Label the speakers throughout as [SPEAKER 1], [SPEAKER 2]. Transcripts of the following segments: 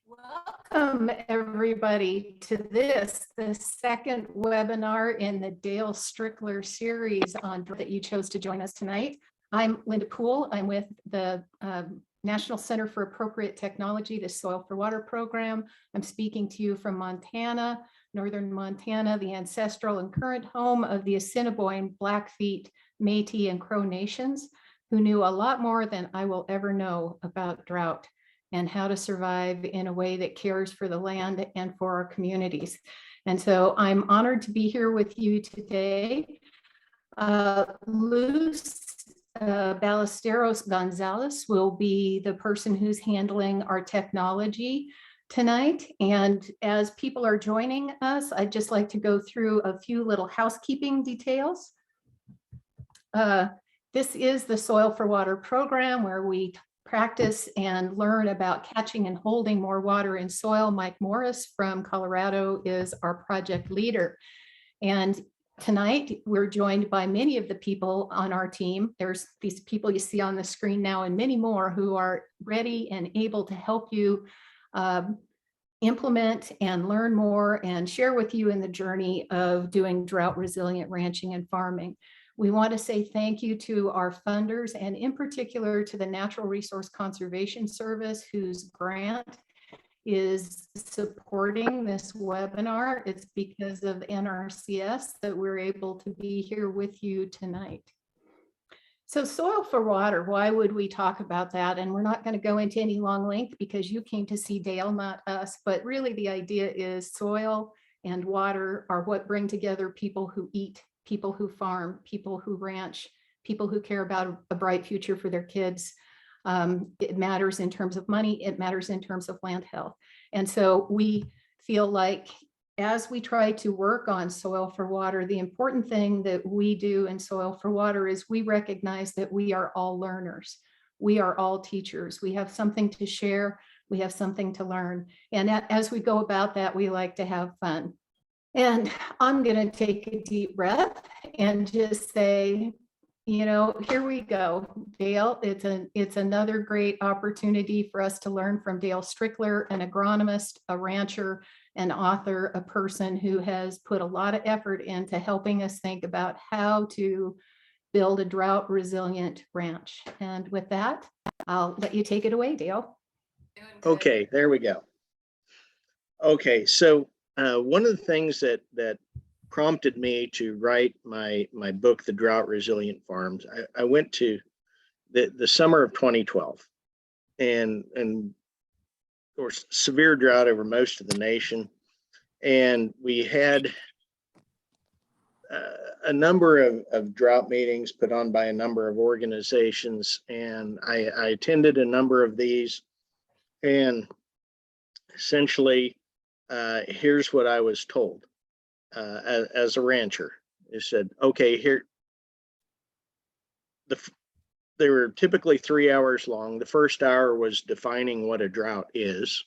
[SPEAKER 1] Welcome everybody to the second webinar in the Dale Strickler series on that you chose to join us tonight. I'm Linda Poole. I'm with the National Center for Appropriate Technology, the Soil for Water program. I'm speaking to you from Montana, northern Montana, the ancestral and current home of the Assiniboine, Blackfeet, Métis, and Crow nations, who knew a lot more than I will ever know about drought and how to survive in a way that cares for the land and for our communities. And so I'm honored to be here with you today. Luz Ballesteros Gonzalez will be the person who's handling our technology tonight. And as people are joining us, I'd just like to go through a few little housekeeping details. This is the Soil for Water program where we practice and learn about catching and holding more water in soil. Mike Morris from Colorado is our project leader. And tonight we're joined by many of the people on our team. There's these people you see on the screen now and many more who are ready and able to help you implement and learn more and share with you in the journey of doing drought resilient ranching and farming. We want to say thank you to our funders and in particular to the Natural Resource Conservation Service, whose grant is supporting this webinar. It's because of NRCS that we're able to be here with you tonight. So soil for water, why would we talk about that? And we're not going to go into any long length because you came to see Dale, not us, but really the idea is soil and water are what bring together people who eat, people who farm, people who ranch, people who care about a bright future for their kids. It matters in terms of money, it matters in terms of land health. And so we feel like as we try to work on soil for water, the important thing that we do in soil for water is we recognize that we are all learners. We are all teachers. We have something to share. We have something to learn. And as we go about that, we like to have fun. And I'm going to take a deep breath and just say, you know, here we go, Dale. It's another great opportunity for us to learn from Dale Strickler, an agronomist, a rancher, an author, a person who has put a lot of effort into helping us think about how to build a drought resilient ranch. And with that, I'll let you take it away, Dale.
[SPEAKER 2] Okay, there we go. Okay, so one of the things that prompted me to write my book, The Drought Resilient Farms, I went to the summer of 2012, and there was severe drought over most of the nation, and we had a number of drought meetings put on by a number of organizations, and I attended a number of these, and essentially here's what I was told as a rancher. They said, okay, here, they were typically 3 hours long. The first hour was defining what a drought is.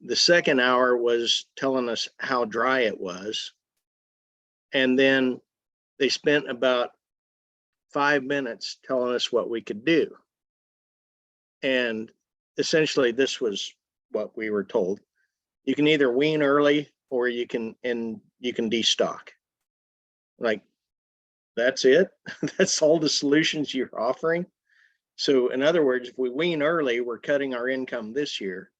[SPEAKER 2] The second hour was telling us how dry it was. And then they spent about 5 minutes telling us what we could do. And essentially this was what we were told. You can either wean early or you can destock. Like, that's it? That's all the solutions you're offering? So in other words, if we wean early, we're cutting our income this year.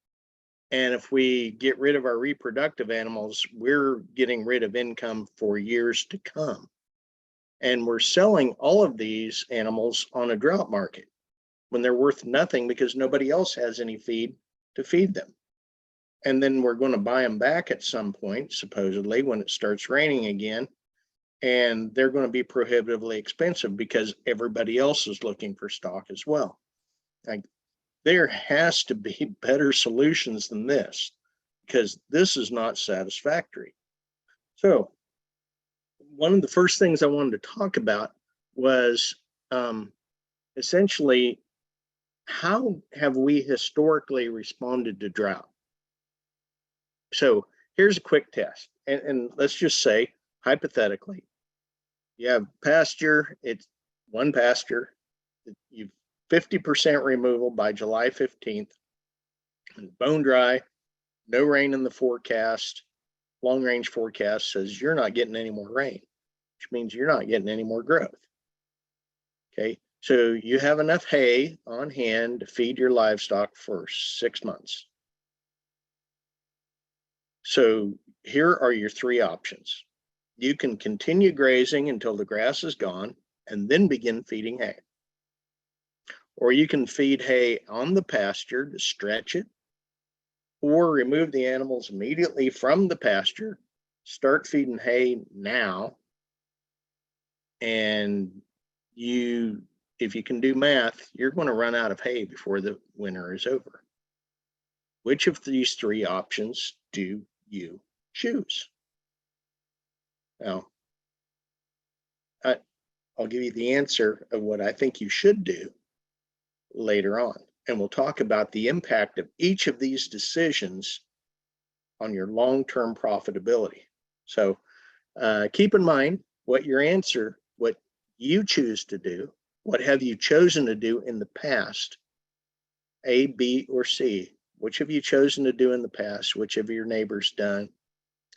[SPEAKER 2] And if we get rid of our reproductive animals, we're getting rid of income for years to come. And we're selling all of these animals on a drought market when they're worth nothing because nobody else has any feed to feed them. And then we're going to buy them back at some point, supposedly, when it starts raining again. And they're going to be prohibitively expensive because everybody else is looking for stock as well. Like, there has to be better solutions than this, because this is not satisfactory. So one of the first things I wanted to talk about was essentially, how have we historically responded to drought? So here's a quick test. And let's just say, hypothetically, you have pasture, it's one pasture, you've 50% removal by July 15th. bone dry, no rain in the forecast. Long range forecast says you're not getting any more rain, which means you're not getting any more growth. Okay, so you have enough hay on hand to feed your livestock for 6 months. So here are your three options. You can continue grazing until the grass is gone and then begin feeding hay. Or you can feed hay on the pasture to stretch it, or remove the animals immediately from the pasture, start feeding hay now, and if you can do math, you're going to run out of hay before the winter is over. Which of these three options do you choose? Now, I'll give you the answer of what I think you should do later on. And we'll talk about the impact of each of these decisions on your long-term profitability. So keep in mind what you choose to do. What have you chosen to do in the past? A, B, or C? Which have you chosen to do in the past? Which have your neighbors done?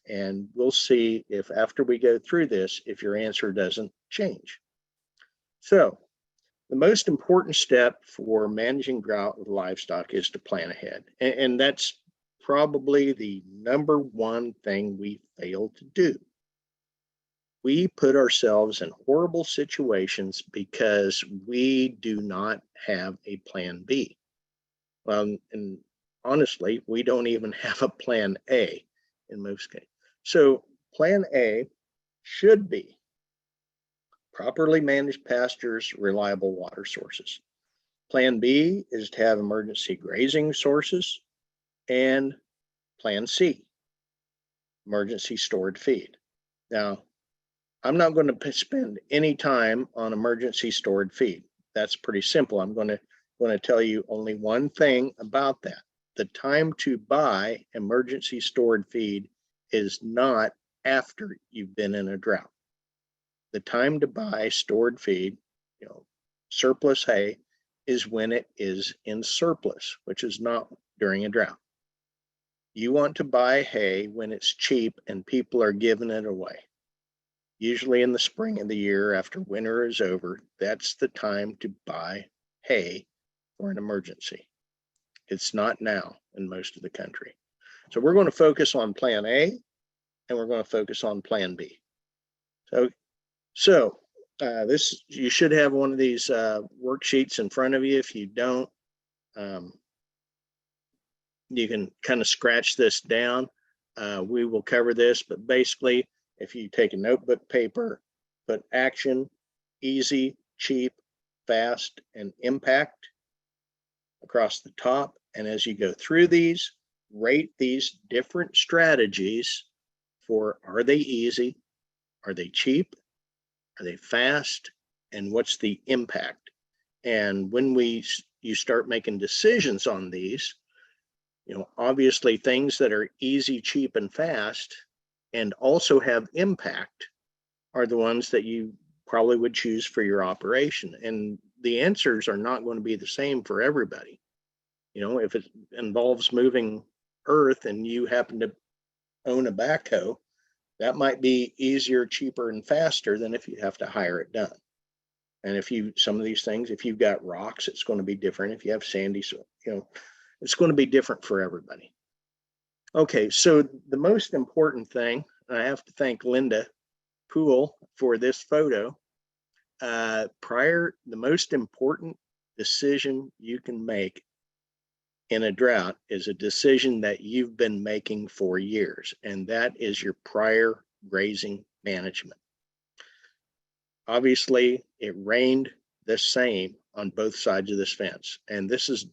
[SPEAKER 2] And we'll see if after we go through this, if your answer doesn't change. So the most important step for managing drought with livestock is to plan ahead. And that's probably the number one thing we fail to do. We put ourselves in horrible situations because we do not have a plan B. And honestly, we don't even have a plan A in most cases. So plan A should be properly managed pastures, reliable water sources. Plan B is to have emergency grazing sources, and plan C, emergency stored feed. Now, I'm not going to spend any time on emergency stored feed. That's pretty simple. I'm going to tell you only one thing about that. The time to buy emergency stored feed is not after you've been in a drought. The time to buy stored feed, surplus hay, is when it is in surplus, which is not during a drought. You want to buy hay when it's cheap and people are giving it away. Usually in the spring of the year after winter is over, that's the time to buy hay for an emergency. It's not now in most of the country. So we're going to focus on plan A and we're going to focus on plan B. So this, you should have one of these worksheets in front of you. If you don't, you can kind of scratch this down. We will cover this, but basically, if you take a notebook paper, put action, easy, cheap, fast, and impact across the top. And as you go through these, rate these different strategies for, are they easy? Are they cheap? Are they fast? And what's the impact? And when you start making decisions on these, obviously things that are easy, cheap, and fast, and also have impact, are the ones that you probably would choose for your operation. And the answers are not going to be the same for everybody. If it involves moving earth and you happen to own a backhoe, that might be easier, cheaper, and faster than if you have to hire it done. And some of these things, if you've got rocks, it's going to be different. If you have sandy soil, it's going to be different for everybody. Okay, so the most important thing, and I have to thank Linda Poole for this photo. The most important decision you can make in a drought is a decision that you've been making for years, and that is your prior grazing management. Obviously, it rained the same on both sides of this fence, and this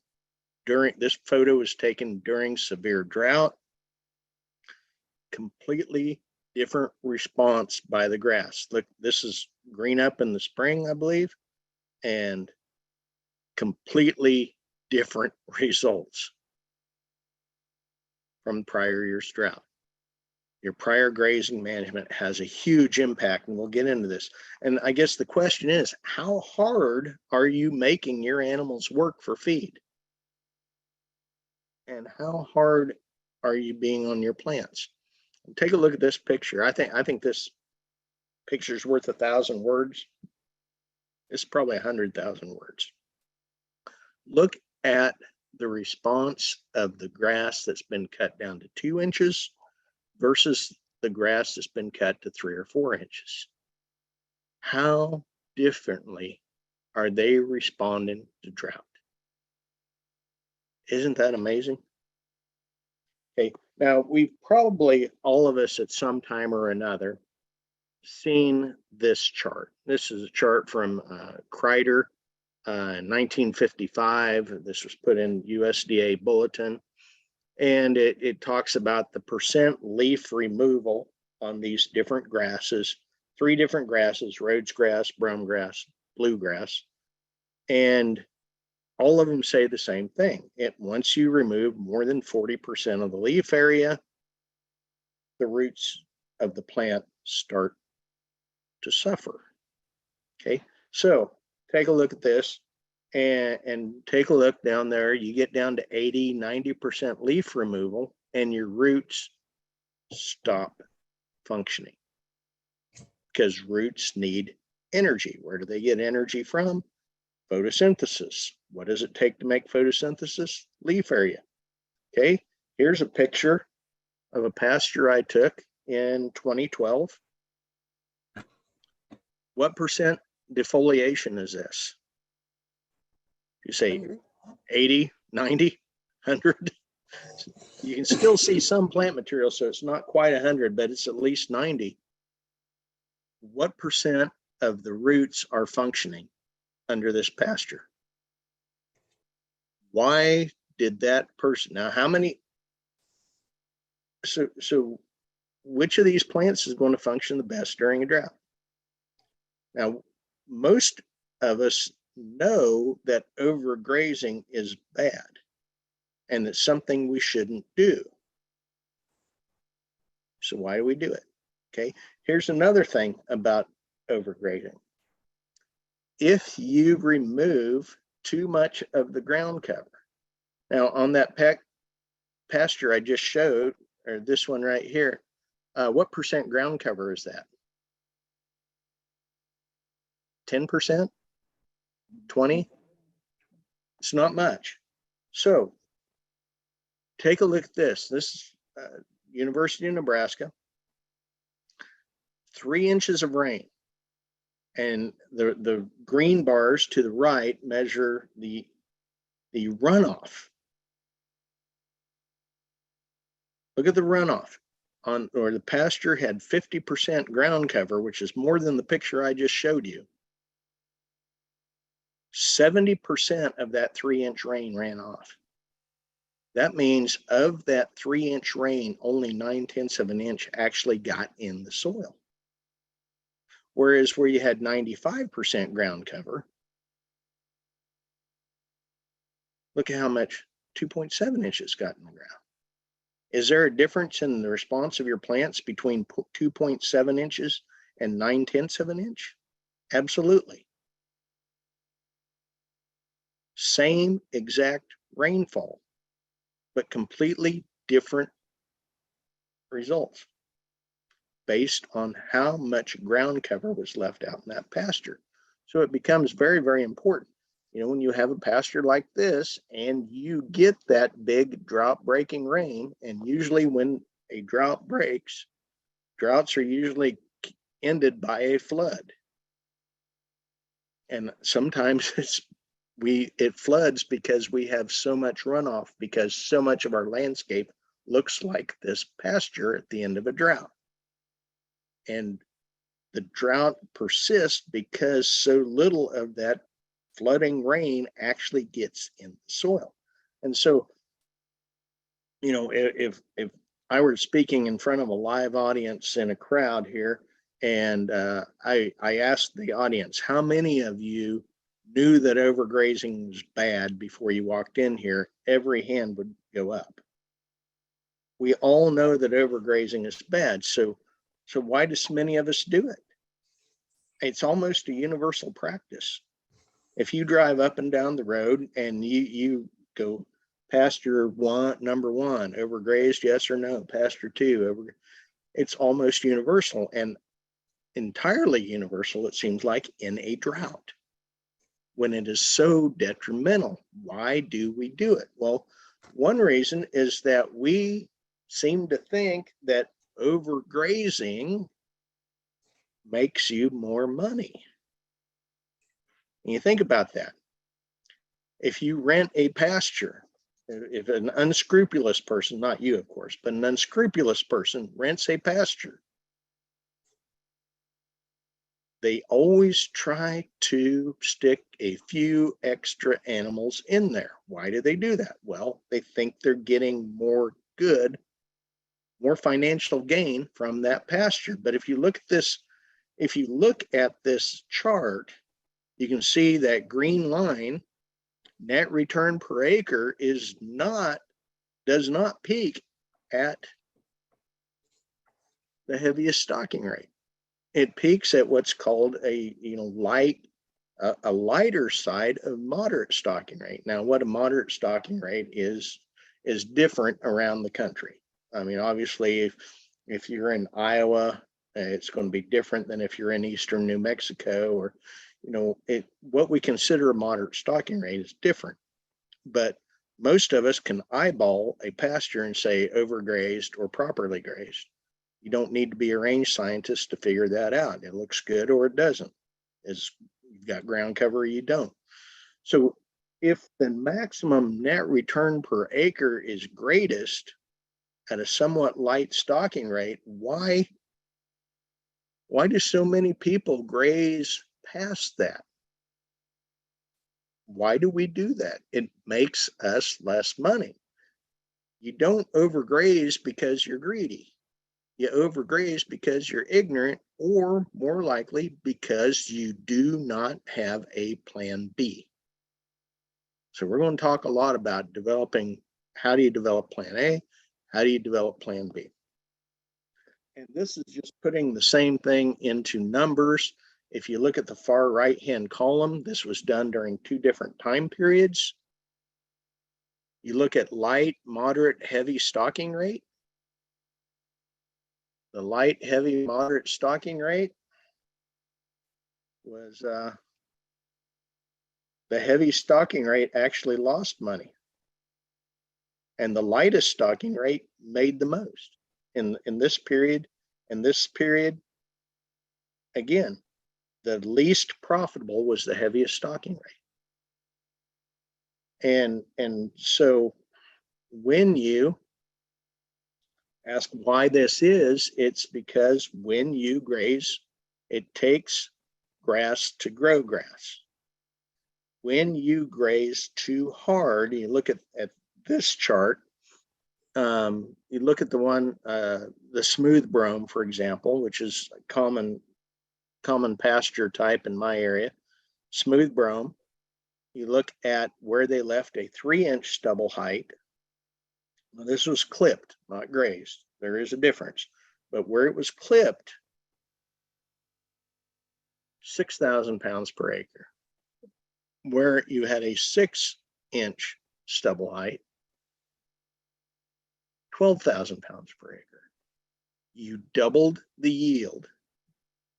[SPEAKER 2] photo was taken during severe drought. Completely different response by the grass. Look, this is green up in the spring, I believe, and completely different results from prior year's drought. Your prior grazing management has a huge impact, and we'll get into this. And I guess the question is, how hard are you making your animals work for feed? and how hard are you being on your plants? Take a look at this picture. I think this picture's worth 1,000 words. It's probably 100,000 words. Look at the response of the grass that's been cut down to 2 inches versus the grass that's been cut to 3 or 4 inches. How differently are they responding to drought? Isn't that amazing? Okay, now we've probably, all of us at some time or another, seen this chart. This is a chart from Kreider, 1955. This was put in USDA bulletin, and it talks about the percent leaf removal on these different grasses, 3 different grasses: Rhodes grass, brown grass, bluegrass, and all of them say the same thing. Once you remove more than 40% of the leaf area, the roots of the plant start to suffer. Okay, so take a look at this and take a look down there. You get down to 80, 90% leaf removal and your roots stop functioning, because roots need energy. Where do they get energy from? Photosynthesis. What does it take to make photosynthesis? Leaf area. Okay, here's a picture of a pasture I took in 2012. What percent defoliation is this? You say 80, 90, 100. You can still see some plant material, so it's not quite 100, but it's at least 90. What percent of the roots are functioning under this pasture? Why did that person, now how many, so which of these plants is going to function the best during a drought? Now, most of us know that overgrazing is bad and it's something we shouldn't do. So why do we do it? Okay, here's another thing about overgrazing. If you remove too much of the ground cover. Now on that pasture I just showed, or this one right here, what percent ground cover is that? 10%? 20? It's not much. So take a look at this. This is University of Nebraska. 3 inches of rain. And the green bars to the right measure the runoff. Look at the runoff or the pasture had 50% ground cover, which is more than the picture I just showed you. 70% of that 3-inch rain ran off. That means of that 3-inch rain, only 9/10 of an inch actually got in the soil. Whereas where you had 95% ground cover, look at how much 2.7 inches got in the ground. Is there a difference in the response of your plants between 2.7 inches and 9/10 of an inch? Absolutely. Same exact rainfall, but completely different results based on how much ground cover was left out in that pasture. So it becomes very, very important. You know, when you have a pasture like this and you get that big drought breaking rain, and usually when a drought breaks, droughts are usually ended by a flood. And sometimes it floods because we have so much runoff, because so much of our landscape looks like this pasture at the end of a drought. And the drought persists because so little of that flooding rain actually gets in the soil. And so, you know, if I were speaking in front of a live audience in a crowd here, and I asked the audience, how many of you knew that overgrazing was bad before you walked in here? Every hand would go up. We all know that overgrazing is bad. So why do so many of us do it? It's almost a universal practice. If you drive up and down the road and you go Pasture one, number one, overgrazed, yes or no. Pasture two, over. It's almost universal and entirely universal, it seems like, in a drought when it is so detrimental. Why do we do it? Well, one reason is that we seem to think that overgrazing makes you more money. And you think about that. If you rent a pasture, if an unscrupulous person, not you, of course, but an unscrupulous person rents a pasture, they always try to stick a few extra animals in there. Why do they do that? Well, they think they're getting more good, more financial gain from that pasture. But if you look at this chart, you can see that green line, net return per acre, does not peak at the heaviest stocking rate. It peaks at what's called a lighter side of moderate stocking rate. Now, what a moderate stocking rate is different around the country. I mean, obviously, if you're in Iowa, it's going to be different than if you're in eastern New Mexico, or what we consider a moderate stocking rate is different. But most of us can eyeball a pasture and say overgrazed or properly grazed. You don't need to be a range scientist to figure that out. It looks good or it doesn't. You've got ground cover or you don't. So if the maximum net return per acre is greatest at a somewhat light stocking rate, why do so many people graze past that? Why do we do that? It makes us less money. You don't overgraze because you're greedy. You overgraze because you're ignorant, or more likely because you do not have a plan B. So we're going to talk a lot about how do you develop plan A? How do you develop plan B? And this is just putting the same thing into numbers. If you look at the far right-hand column, this was done during two different time periods. You look at light, moderate, heavy stocking rate. The light, heavy, moderate stocking rate was the heavy stocking rate actually lost money. And the lightest stocking rate made the most. In this period, again, the least profitable was the heaviest stocking rate. And so when you ask why this is, it's because when you graze, it takes grass to grow grass. When you graze too hard, you look at this chart, you look at the one, the smooth brome, for example, which is a common pasture type in my area, smooth brome. You look at where they left a 3-inch stubble height. Now, this was clipped, not grazed. There is a difference. But where it was clipped, 6,000 pounds per acre. Where you had a 6-inch stubble height, 12,000 pounds per acre. You doubled the yield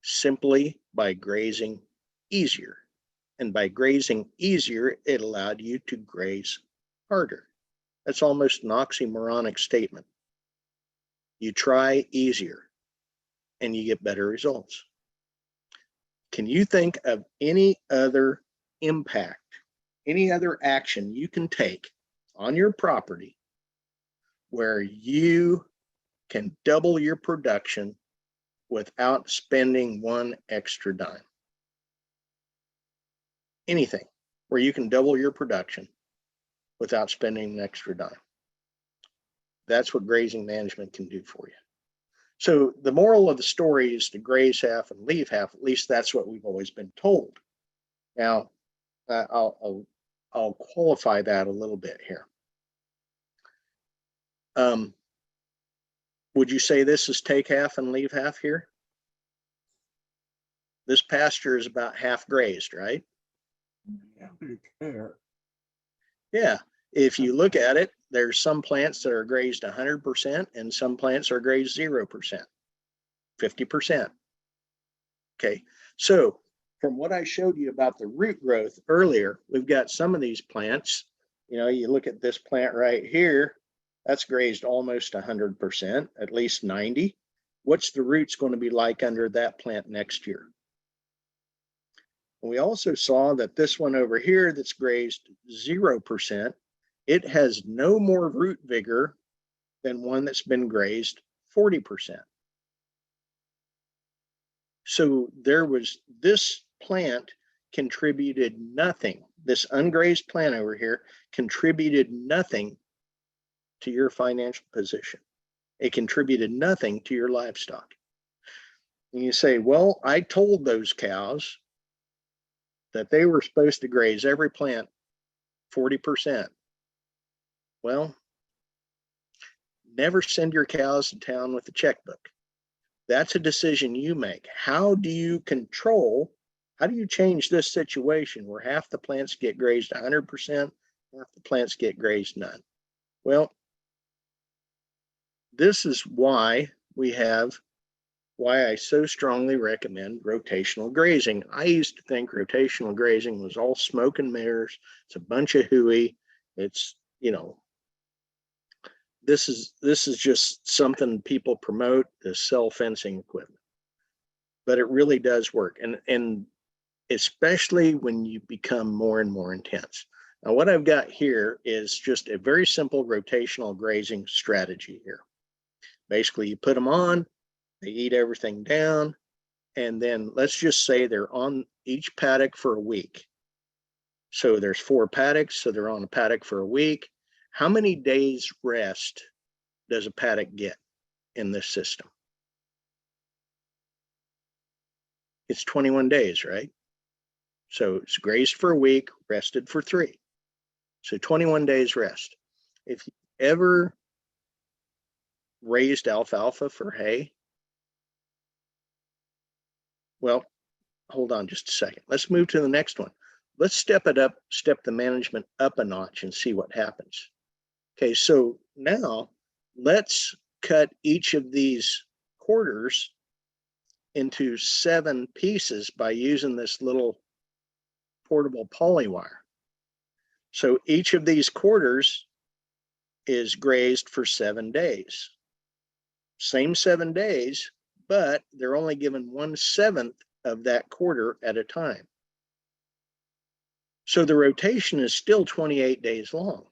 [SPEAKER 2] simply by grazing easier. And by grazing easier, it allowed you to graze harder. That's almost an oxymoronic statement. You try easier and you get better results. Can you think of any other impact, any other action you can take on your property where you can double your production without spending one extra dime? Anything where you can double your production without spending an extra dime. That's what grazing management can do for you. So the moral of the story is to graze half and leave half. At least that's what we've always been told. Now, I'll qualify that a little bit here. Would you say this is take half and leave half here? This pasture is about half grazed, right?
[SPEAKER 3] Yeah, pretty fair.
[SPEAKER 2] Yeah. If you look at it, there's some plants that are grazed 100% and some plants are grazed 0%, 50%. Okay, so from what I showed you about the root growth earlier, we've got some of these plants, you know, you look at this plant right here, that's grazed almost 100%, at least 90. What's the roots going to be like under that plant next year? We also saw that this one over here that's grazed 0%, it has no more root vigor than one that's been grazed 40%. So there was, this plant contributed nothing. This ungrazed plant over here contributed nothing to your financial position. It contributed nothing to your livestock. And you say, well, I told those cows that they were supposed to graze every plant 40%. Well, never send your cows to town with a checkbook. That's a decision you make. How do you control, how do you change this situation where half the plants get grazed 100%, half the plants get grazed none? Well, this is why I so strongly recommend rotational grazing. I used to think rotational grazing was all smoke and mirrors. It's a bunch of hooey. It's, you know, this is just something people promote to sell fencing equipment, but it really does work. And especially when you become more and more intense. Now, what I've got here is just a very simple rotational grazing strategy here. Basically, you put them on, they eat everything down, and then let's just say they're on each paddock for a week. So there's 4 paddocks, so they're on a paddock for a week. How many days rest does a paddock get in this system? It's 21 days, right? So it's grazed for a week, rested for 3. So 21 days rest. If you ever raised alfalfa for hay, well, hold on just a second. Let's move to the next one. Let's step it up, step the management up a notch and see what happens. Okay, so now let's cut each of these quarters into 7 pieces by using this little portable poly wire. So each of these quarters is grazed for 7 days. Same 7 days, but they're only given 1/7 of that quarter at a time. So the rotation is still 28 days long.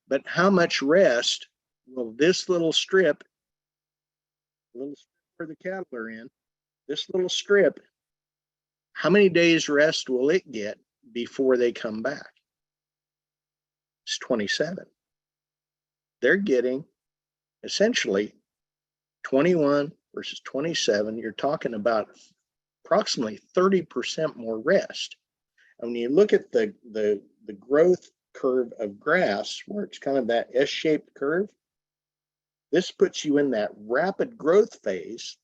[SPEAKER 2] But how much rest will this little strip where the cattle are in, this little strip, how many days rest will it get before they come back? It's 27. They're getting essentially 21 versus 27. You're talking about approximately 30% more rest. And when you look at the growth curve of grass, where it's kind of that S-shaped curve, this puts you in that rapid growth phase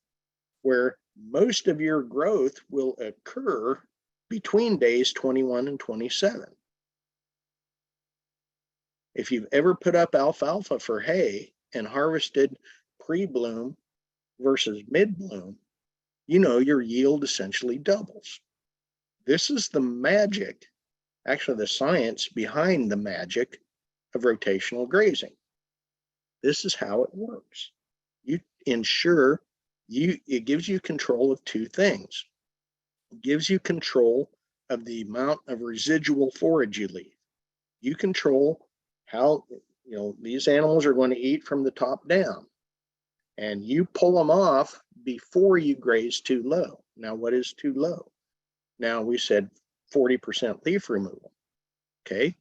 [SPEAKER 2] where most of your growth will occur between days 21 and 27. If you've ever put up alfalfa for hay and harvested pre-bloom versus mid-bloom, you know your yield essentially doubles. This is the magic, actually the science behind the magic of rotational grazing. This is how it works. You ensure it gives you control of 2 things. It gives you control of the amount of residual forage you leave. You control how, you know, these animals are going to eat from the top down, and you pull them off before you graze too low. Now, what is too low? Now, we said 40% leaf removal. Okay,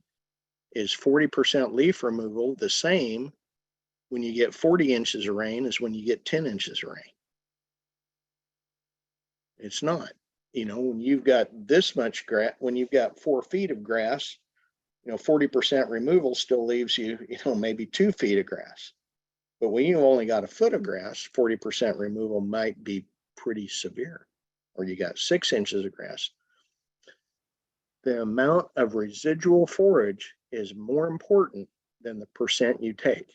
[SPEAKER 2] is 40% leaf removal the same when you get 40 inches of rain as when you get 10 inches of rain? It's not. You know, when you've got this much grass, when you've got 4 feet of grass, you know, 40% removal still leaves you, you know, maybe 2 feet of grass. But when you've only got a foot of grass, 40% removal might be pretty severe. Or you got 6 inches of grass. The amount of residual forage is more important than the percent you take.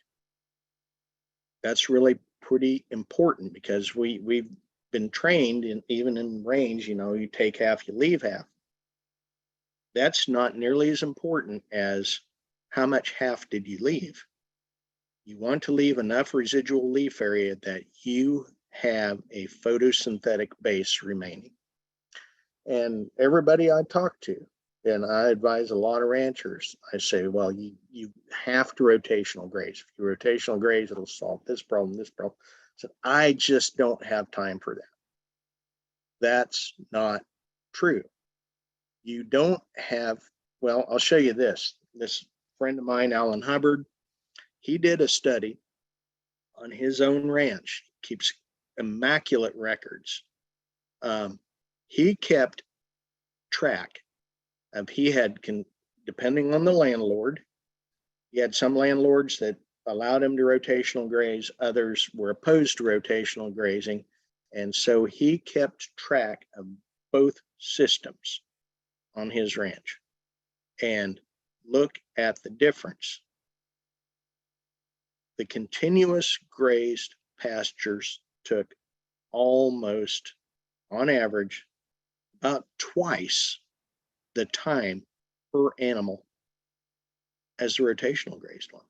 [SPEAKER 2] That's really pretty important because we've been trained in, even in range, you know, you take half, you leave half. That's not nearly as important as how much half did you leave. You want to leave enough residual leaf area that you have a photosynthetic base remaining. And everybody I talk to, and I advise a lot of ranchers, I say, well, you have to rotational graze. If you rotational graze, it'll solve this problem, this problem. So I just don't have time for that. That's not true. You don't have, well, I'll show you this. This friend of mine, Alan Hubbard, he did a study on his own ranch, keeps immaculate records. He kept track of, he had, depending on the landlord, he had some landlords that allowed him to rotational graze, others were opposed to rotational grazing. And so he kept track of both systems on his ranch. And look at the difference. The continuous grazed pastures took almost, on average, about twice the time per animal as the rotational grazed one.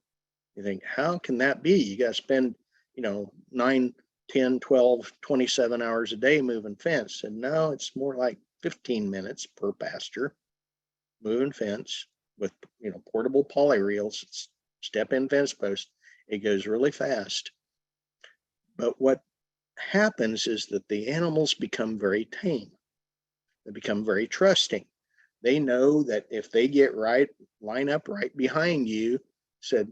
[SPEAKER 2] You think, how can that be? You got to spend, you know, 9, 10, 12, 27 hours a day moving fence. And now it's more like 15 minutes per pasture moving fence with, you know, portable poly reels, step in fence post. It goes really fast. But what happens is that the animals become very tame. They become very trusting. They know that if they get right, line up right behind you, said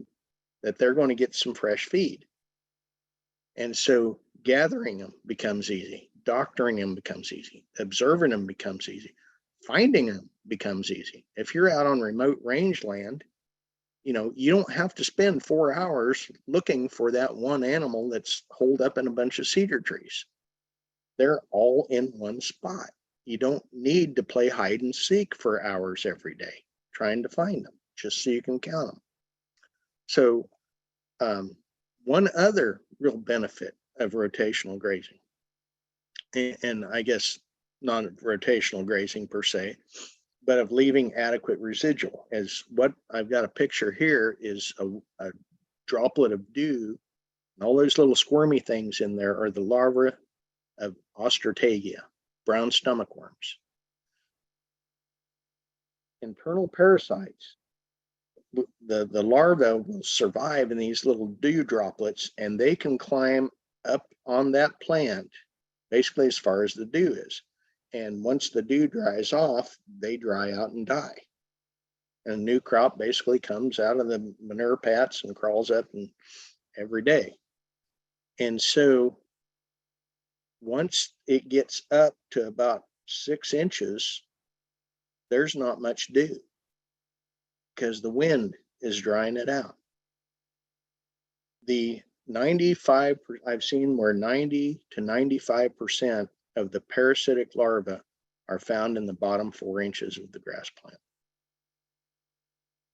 [SPEAKER 2] that they're going to get some fresh feed. And so gathering them becomes easy. Doctoring them becomes easy. Observing them becomes easy. Finding them becomes easy. If you're out on remote range land, you know, you don't have to spend 4 hours looking for that one animal that's holed up in a bunch of cedar trees. They're all in one spot. You don't need to play hide and seek for hours every day trying to find them, just so you can count them. So one other real benefit of rotational grazing, and I guess not rotational grazing per se, but of leaving adequate residual, as what I've got a picture here is a droplet of dew, and all those little squirmy things in there are the larvae of Ostratagia, brown stomach worms. Internal parasites, the larvae will survive in these little dew droplets, and they can climb up on that plant basically as far as the dew is. And once the dew dries off, they dry out and die. And a new crop basically comes out of the manure pats and crawls up and every day. And so once it gets up to about 6 inches, there's not much dew because the wind is drying it out. The 95, I've seen where 90 to 95% of the parasitic larvae are found in the bottom 4 inches of the grass plant.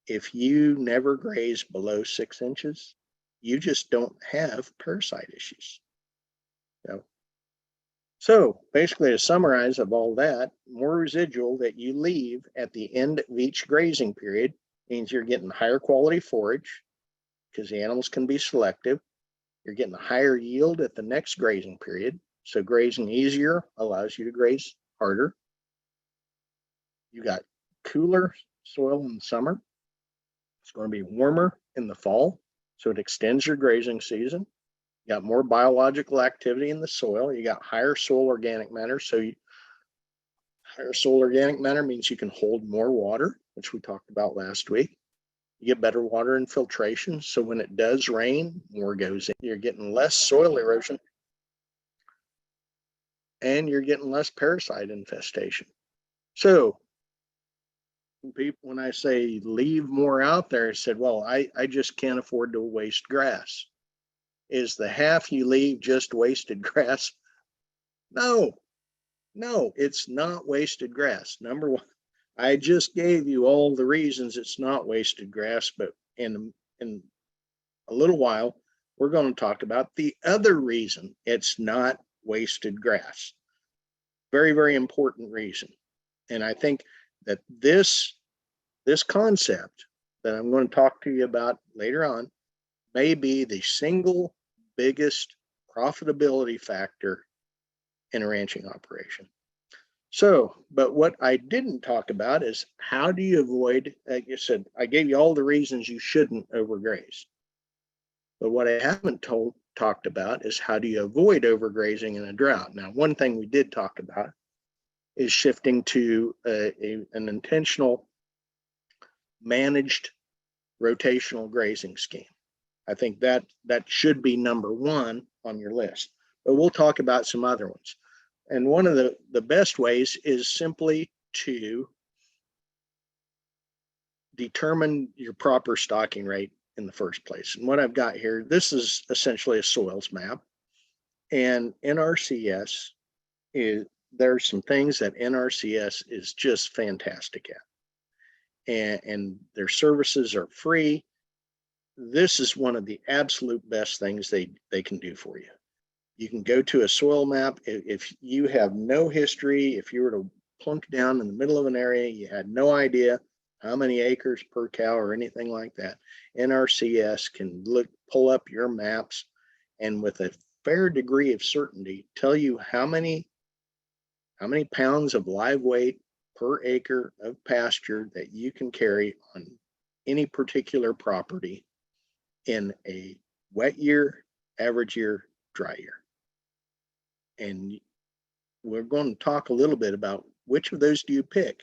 [SPEAKER 2] If you never graze below 6 inches, you just don't have parasite issues. You know? So basically, to summarize of all that, more residual that you leave at the end of each grazing period means you're getting higher quality forage because the animals can be selective. You're getting a higher yield at the next grazing period. So grazing easier allows you to graze harder. You got cooler soil in the summer. It's going to be warmer in the fall, so it extends your grazing season. You got more biological activity in the soil. You got higher soil organic matter. So higher soil organic matter means you can hold more water, which we talked about last week. You get better water infiltration. So when it does rain, more goes in. You're getting less soil erosion and you're getting less parasite infestation. So when I say leave more out there, I said, well, I just can't afford to waste grass. Is the half you leave just wasted grass? No, it's not wasted grass. Number one, I just gave you all the reasons it's not wasted grass, but in a little while, we're going to talk about the other reason it's not wasted grass. Very, very important reason. And I think that this concept that I'm going to talk to you about later on may be the single biggest profitability factor in a ranching operation. So, but what I didn't talk about is how do you avoid, like you said, I gave you all the reasons you shouldn't overgraze. But what I haven't talked about is how do you avoid overgrazing in a drought. Now, one thing we did talk about is shifting to an intentional managed rotational grazing scheme. I think that should be number one on your list, but we'll talk about some other ones. And one of the best ways is simply to determine your proper stocking rate in the first place. And what I've got here, this is essentially a soils map. And NRCS there's some things that NRCS is just fantastic at. And their services are free. This is one of the absolute best things they can do for you. You can go to a soil map. If you have no history, if you were to plunk down in the middle of an area, you had no idea how many acres per cow or anything like that, NRCS can pull up your maps and with a fair degree of certainty tell you how many pounds of live weight per acre of pasture that you can carry on any particular property in a wet year, average year, dry year. And we're going to talk a little bit about which of those do you pick?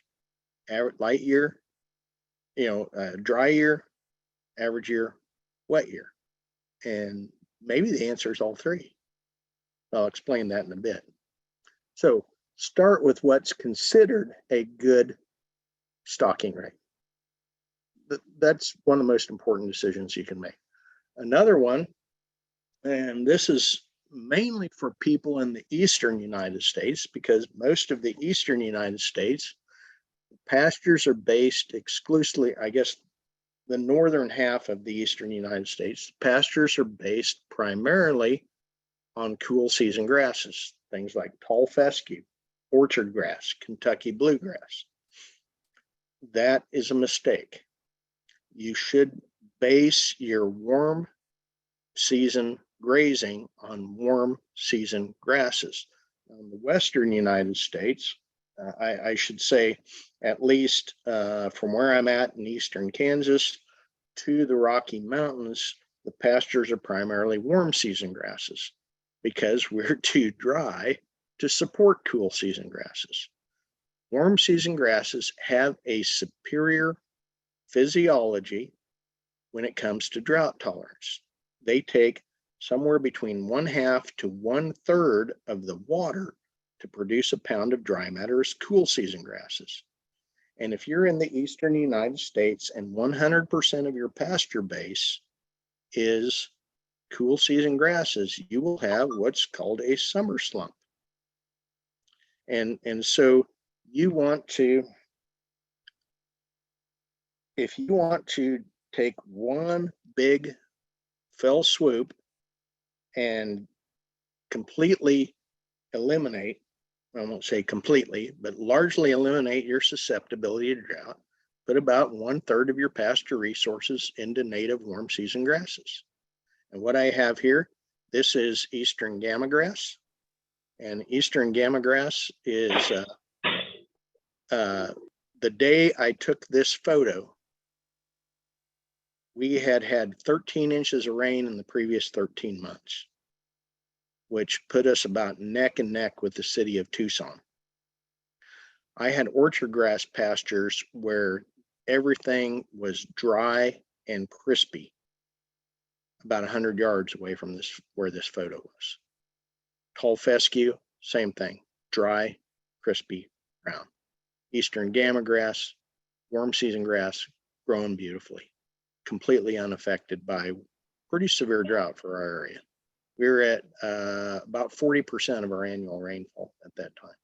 [SPEAKER 2] Light year, dry year, average year, wet year. And maybe the answer is all three. I'll explain that in a bit. So start with what's considered a good stocking rate. That's one of the most important decisions you can make. Another one, and this is mainly for people in the eastern United States, because most of the eastern United States pastures are based exclusively, I guess the northern half of the eastern United States, pastures are based primarily on cool season grasses, things like tall fescue, orchard grass, Kentucky bluegrass. That is a mistake. You should base your warm season grazing on warm season grasses. In the western United States, I should say, at least from where I'm at in eastern Kansas to the Rocky Mountains, the pastures are primarily warm season grasses because we're too dry to support cool season grasses. Warm season grasses have a superior physiology when it comes to drought tolerance. They take somewhere between 1/2 to 1/3 of the water to produce a pound of dry matter as cool season grasses. And if you're in the eastern United States and 100% of your pasture base is cool season grasses, you will have what's called a summer slump. And so you want to, if you want to take one big fell swoop and completely eliminate, I won't say completely, but largely eliminate your susceptibility to drought, put about 1/3 of your pasture resources into native warm season grasses. And what I have here, this is eastern gamagrass. And eastern gamagrass is the day I took this photo, we had 13 inches of rain in the previous 13 months, which put us about neck and neck with the city of Tucson. I had orchard grass pastures where everything was dry and crispy, about 100 yards away from where this photo was. Tall fescue, same thing, dry, crispy, brown. Eastern gamagrass, warm season grass, growing beautifully, completely unaffected by pretty severe drought for our area. We were at about 40% of our annual rainfall at that time.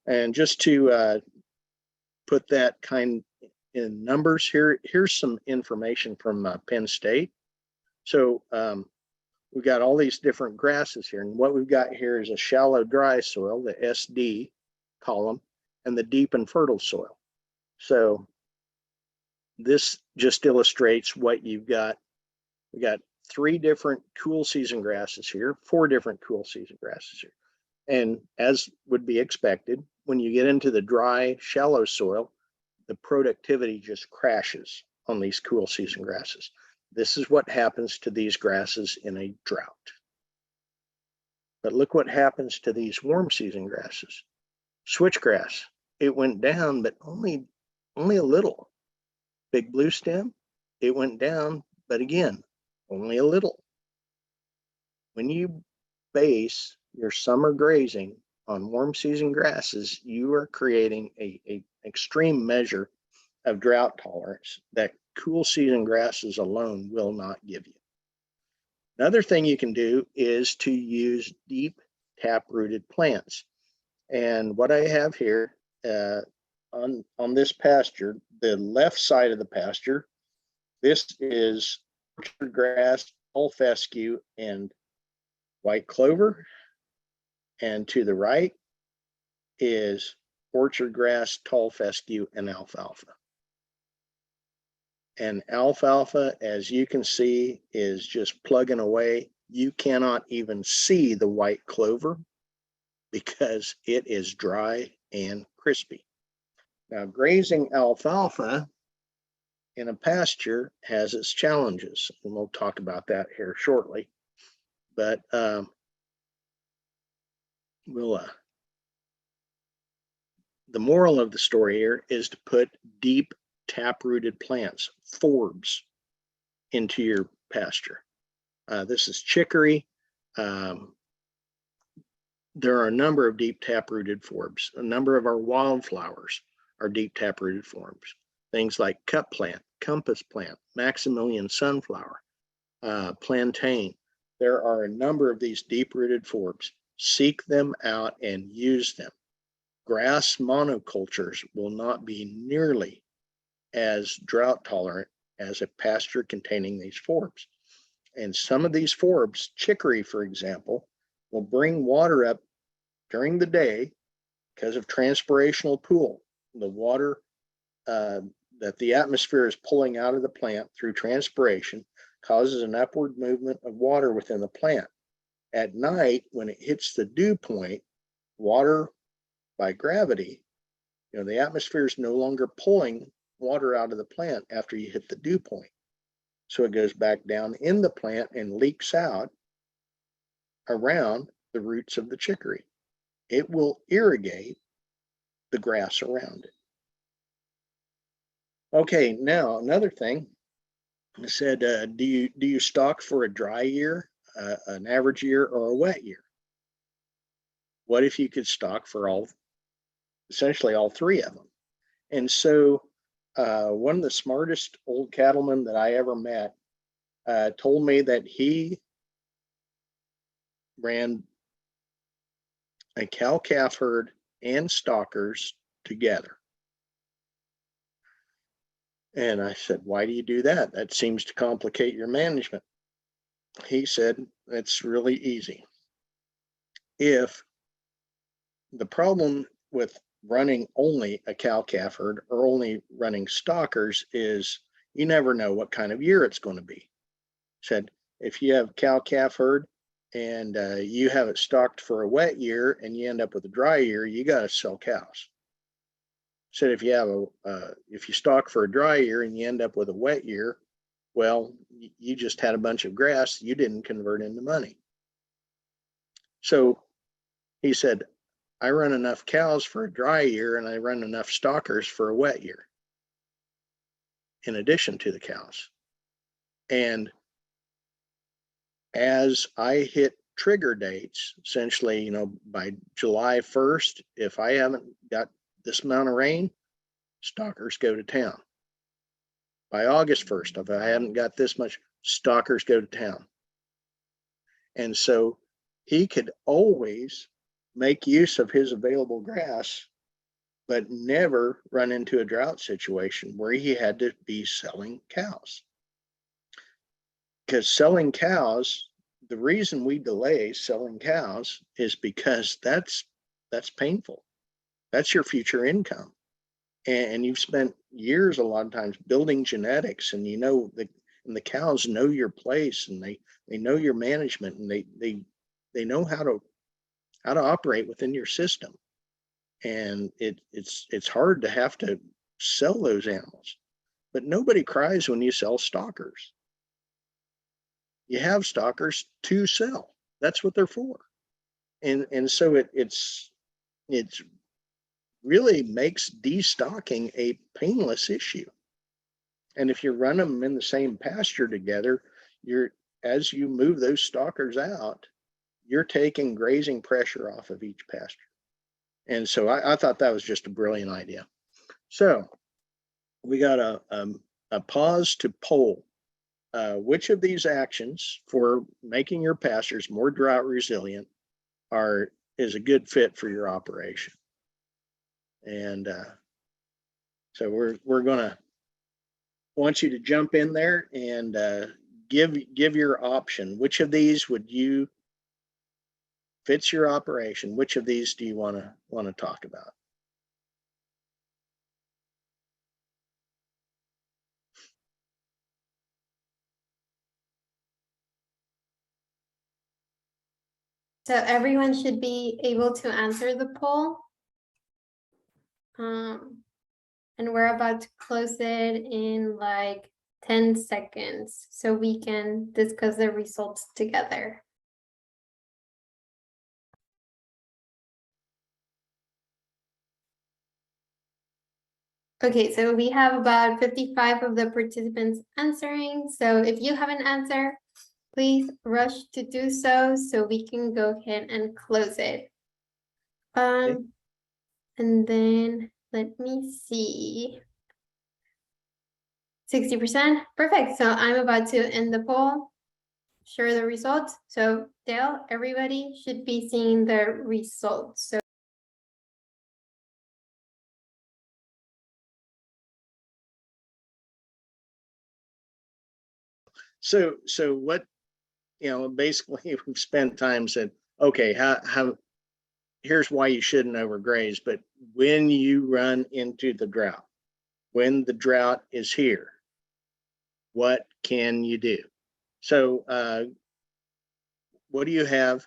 [SPEAKER 2] And just to put that kind in numbers here. Here's some information from Penn State. So we've got all these different grasses here. And what we've got here is a shallow dry soil, the SD column, and the deep and fertile soil. So this just illustrates what you've got. We got 3 different cool season grasses here, 4 different cool season grasses here. And as would be expected, when you get into the dry, shallow soil, the productivity just crashes on these cool season grasses. This is what happens to these grasses in a drought. But look what happens to these warm season grasses. Switchgrass, it went down, but only a little. Big blue stem, it went down, but again, only a little. When you base your summer grazing on warm season grasses, you are creating a extreme measure of drought tolerance that cool season grasses alone will not give you. Another thing you can do is to use deep tap-rooted plants. And what I have here on this pasture, the left side of the pasture, this is orchard grass, tall fescue, and white clover. And to the right is orchard grass, tall fescue, and alfalfa. And alfalfa, as you can see, is just plugging away. You cannot even see the white clover because it is dry and crispy. Now, grazing alfalfa in a pasture has its challenges, and we'll talk about that here shortly. But the moral of the story here is to put deep tap-rooted plants, forbs, into your pasture. This is chicory. There are a number of deep tap-rooted forbs. A number of our wildflowers are deep tap-rooted forbs. Things like cup plant, compass plant, Maximilian sunflower, plantain. There are a number of these deep-rooted forbs. Seek them out and use them. Grass monocultures will not be nearly as drought tolerant as a pasture containing these forbs. And some of these forbs, chicory, for example, will bring water up during the day because of transpirational pool. The water that the atmosphere is pulling out of the plant through transpiration causes an upward movement of water within the plant. At night, when it hits the dew point, water by gravity, the atmosphere is no longer pulling water out of the plant after you hit the dew point. So it goes back down in the plant and leaks out around the roots of the chicory. It will irrigate the grass around it. Okay, now another thing, I said, do you stock for a dry year, an average year, or a wet year? What if you could stock for essentially all 3 of them? And so one of the smartest old cattlemen that I ever met told me that he ran a cow-calf herd and stockers together. And I said, why do you do that? That seems to complicate your management. He said, it's really easy. If the problem with running only a cow-calf herd or only running stockers is you never know what kind of year it's going to be. Said, if you have cow-calf herd and you have it stocked for a wet year and you end up with a dry year, you got to sell cows. Said, if you stock for a dry year and you end up with a wet year, well, you just had a bunch of grass you didn't convert into money. So he said, I run enough cows for a dry year and I run enough stockers for a wet year in addition to the cows. And as I hit trigger dates, essentially, by July 1st, if I haven't got this amount of rain, stockers go to town. By August 1st, if I haven't got this much, stockers go to town. And so he could always make use of his available grass but never run into a drought situation where he had to be selling cows. Because selling cows, the reason we delay selling cows is because that's painful. That's your future income. And you've spent years a lot of times building genetics, and the cows know your place, and they know your management, and they know how to operate within your system. And it's hard to have to sell those animals. But nobody cries when you sell stalkers. You have stalkers to sell. That's what they're for. And so it's really makes destocking a painless issue. And if you run them in the same pasture together, as you move those stalkers out, you're taking grazing pressure off of each pasture. And so I thought that was just a brilliant idea. So we got a pause to poll. Which of these actions for making your pastures more drought resilient is a good fit for your operation? And so we're gonna want you to jump in there and give your option. Which of these fits your operation? Which of these do you want to talk about?
[SPEAKER 3] So everyone should be able to answer the poll. And we're about to close it in like 10 seconds so we can discuss the results together. Okay, so we have about 55 of the participants answering. So if you have an answer, please rush to do so we can go ahead and close it.
[SPEAKER 2] Okay.
[SPEAKER 3] And then let me see. 60%. Perfect. So I'm about to end the poll. Share the results. So Dale, everybody should be seeing the results.
[SPEAKER 2] So what, basically we've spent time said, okay, here's why you shouldn't overgraze. But when you run into the drought, when the drought is here, what can you do? So what do you have?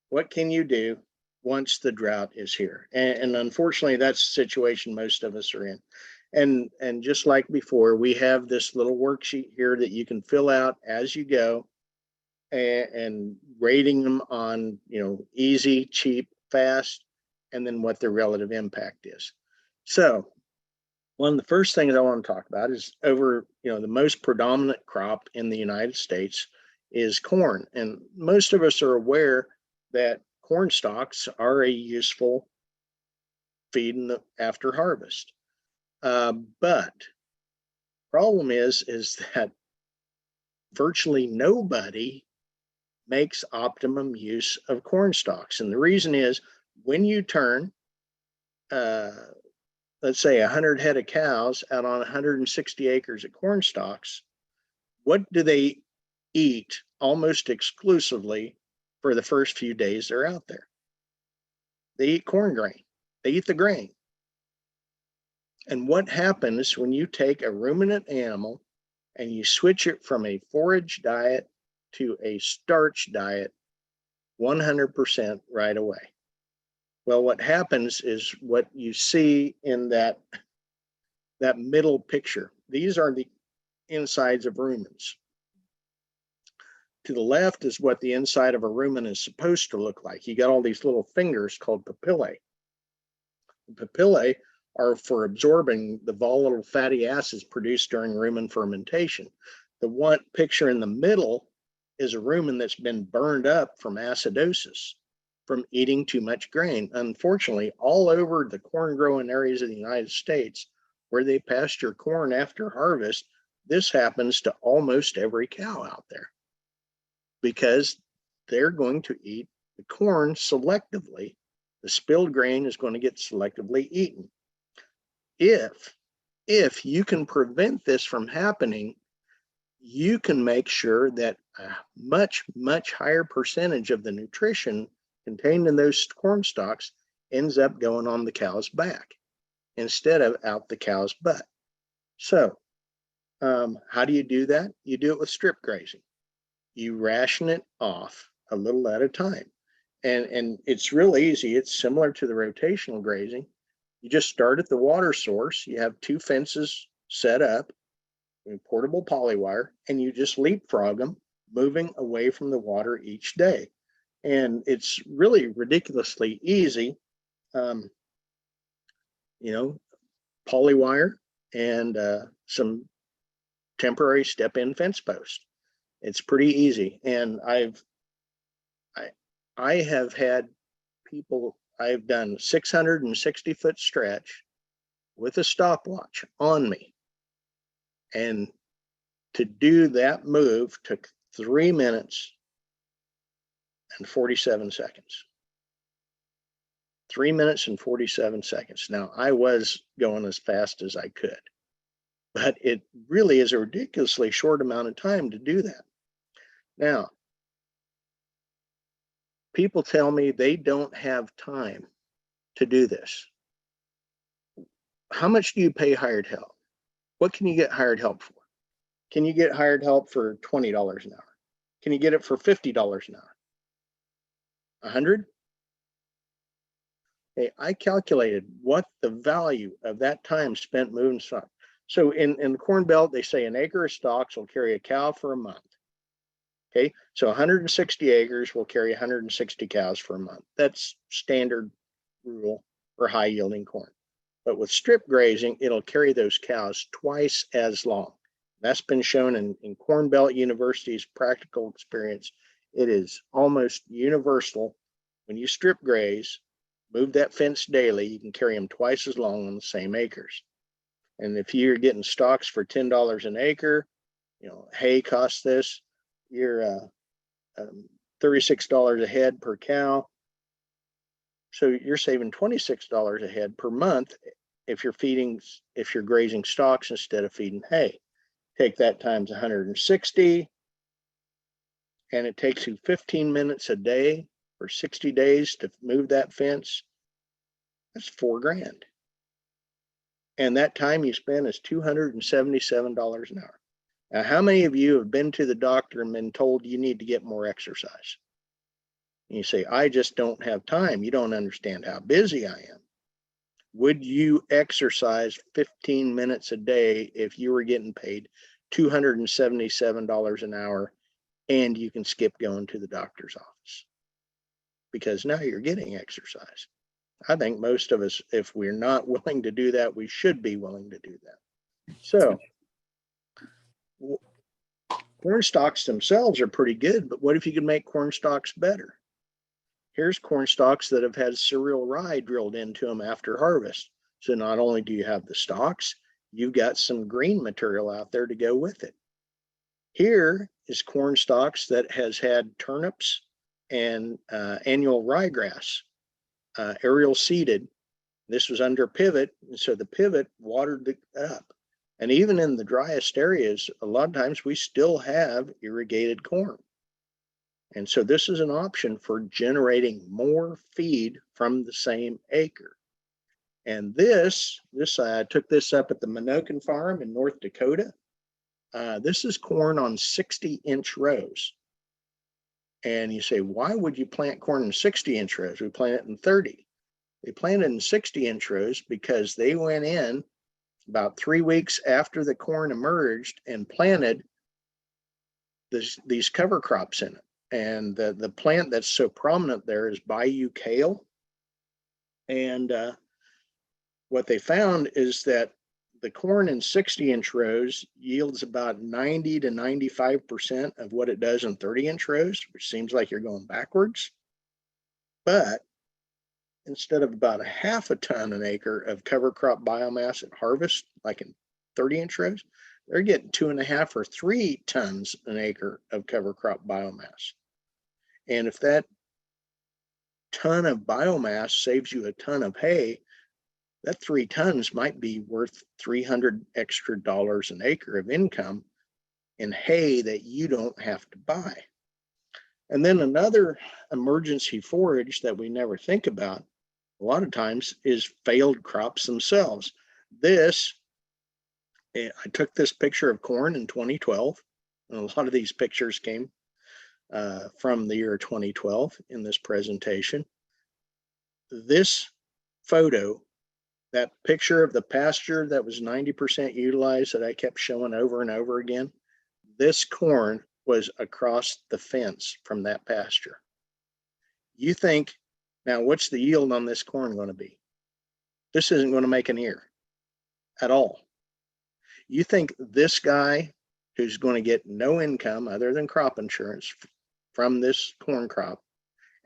[SPEAKER 2] What can you do once the drought is here? And unfortunately, that's the situation most of us are in. And just like before, we have this little worksheet here that you can fill out as you go, and rating them on, easy, cheap, fast, and then what their relative impact is. So one of the first things I want to talk about is the most predominant crop in the United States is corn. And most of us are aware that corn stalks are a useful feed after harvest. But problem is that virtually nobody makes optimum use of corn stalks. And the reason is when you turn, let's say 100 head of cows out on 160 acres of corn stalks, what do they eat almost exclusively for the first few days they're out there? They eat corn grain. They eat the grain. And what happens when you take a ruminant animal and you switch it from a forage diet to a starch diet 100% right away? Well, what happens is what you see in that middle picture. These are the insides of rumens. To the left is what the inside of a rumen is supposed to look like. You got all these little fingers called papillae. The papillae are for absorbing the volatile fatty acids produced during rumen fermentation. The one picture in the middle is a rumen that's been burned up from acidosis, from eating too much grain. Unfortunately, all over the corn growing areas of the United States where they pasture corn after harvest, this happens to almost every cow out there because they're going to eat the corn selectively. The spilled grain is going to get selectively eaten. if you can prevent this from happening, you can make sure that a much higher percentage of the nutrition contained in those corn stalks ends up going on the cow's back instead of out the cow's butt. So how do you do that? You do it with strip grazing. You ration it off a little at a time. And it's real easy. It's similar to the rotational grazing. You just start at the water source. You have 2 fences set up, portable polywire, and you just leapfrog them, moving away from the water each day. And it's really ridiculously easy. Polywire and some temporary step-in fence posts. It's pretty easy. And I have had people, I've done 660-foot stretch with a stopwatch on me. And to do that move took 3 minutes and 47 seconds. 3 minutes and 47 seconds. Now, I was going as fast as I could, but it really is a ridiculously short amount of time to do that. Now, people tell me they don't have time to do this. How much do you pay hired help? What can you get hired help for? Can you get hired help for $20 an hour? Can you get it for $50 an hour? 100? Okay, I calculated what the value of that time spent moving stock. So in the Corn Belt, they say an acre of stalks will carry a cow for a month. Okay, so 160 acres will carry 160 cows for a month. That's standard rule for high yielding corn. But with strip grazing, it'll carry those cows twice as long. That's been shown in Corn Belt University's practical experience. It is almost universal. When you strip graze, move that fence daily, you can carry them twice as long on the same acres. And if you're getting stalks for $10 an acre, hay costs this, you're $36 a head per cow. So you're saving $26 a head per month if you're grazing stalks instead of feeding hay. Take that times 160, and it takes you 15 minutes a day for 60 days to move that fence. That's $4,000. And that time you spend is $277 an hour. Now, how many of you have been to the doctor and been told you need to get more exercise? And you say, I just don't have time. You don't understand how busy I am. Would you exercise 15 minutes a day if you were getting paid $277 an hour and you can skip going to the doctor's office? Because now you're getting exercise. I think most of us, if we're not willing to do that, we should be willing to do that. So corn stalks themselves are pretty good, but what if you could make corn stalks better? Here's corn stalks that have had cereal rye drilled into them after harvest. So not only do you have the stalks, you've got some green material out there to go with it. Here is corn stalks that has had turnips and annual ryegrass, aerial seeded. This was under pivot, and so the pivot watered it up. And even in the driest areas, a lot of times we still have irrigated corn. And so this is an option for generating more feed from the same acre. And this I took this up at the Minokan farm in North Dakota. This is corn on 60-inch rows. And you say, why would you plant corn in 60-inch rows? We plant it in 30. They planted in 60-inch rows because they went in about 3 weeks after the corn emerged and planted these cover crops in it. And the plant that's so prominent there is Bayou kale. And what they found is that the corn in 60-inch rows yields about 90 to 95% of what it does in 30-inch rows, which seems like you're going backwards. But instead of about a half a ton an acre of cover crop biomass at harvest, like in 30-inch rows, they're getting 2.5 or 3 tons an acre of cover crop biomass. And if that ton of biomass saves you a ton of hay, that 3 tons might be worth $300 extra an acre of income in hay that you don't have to buy. And then another emergency forage that we never think about a lot of times is failed crops themselves. I took this picture of corn in 2012, and a lot of these pictures came from the year 2012 in this presentation. This photo, that picture of the pasture that was 90% utilized that I kept showing over and over again, this corn was across the fence from that pasture. You think, now what's the yield on this corn going to be? This isn't going to make an ear at all. You think this guy who's going to get no income other than crop insurance from this corn crop,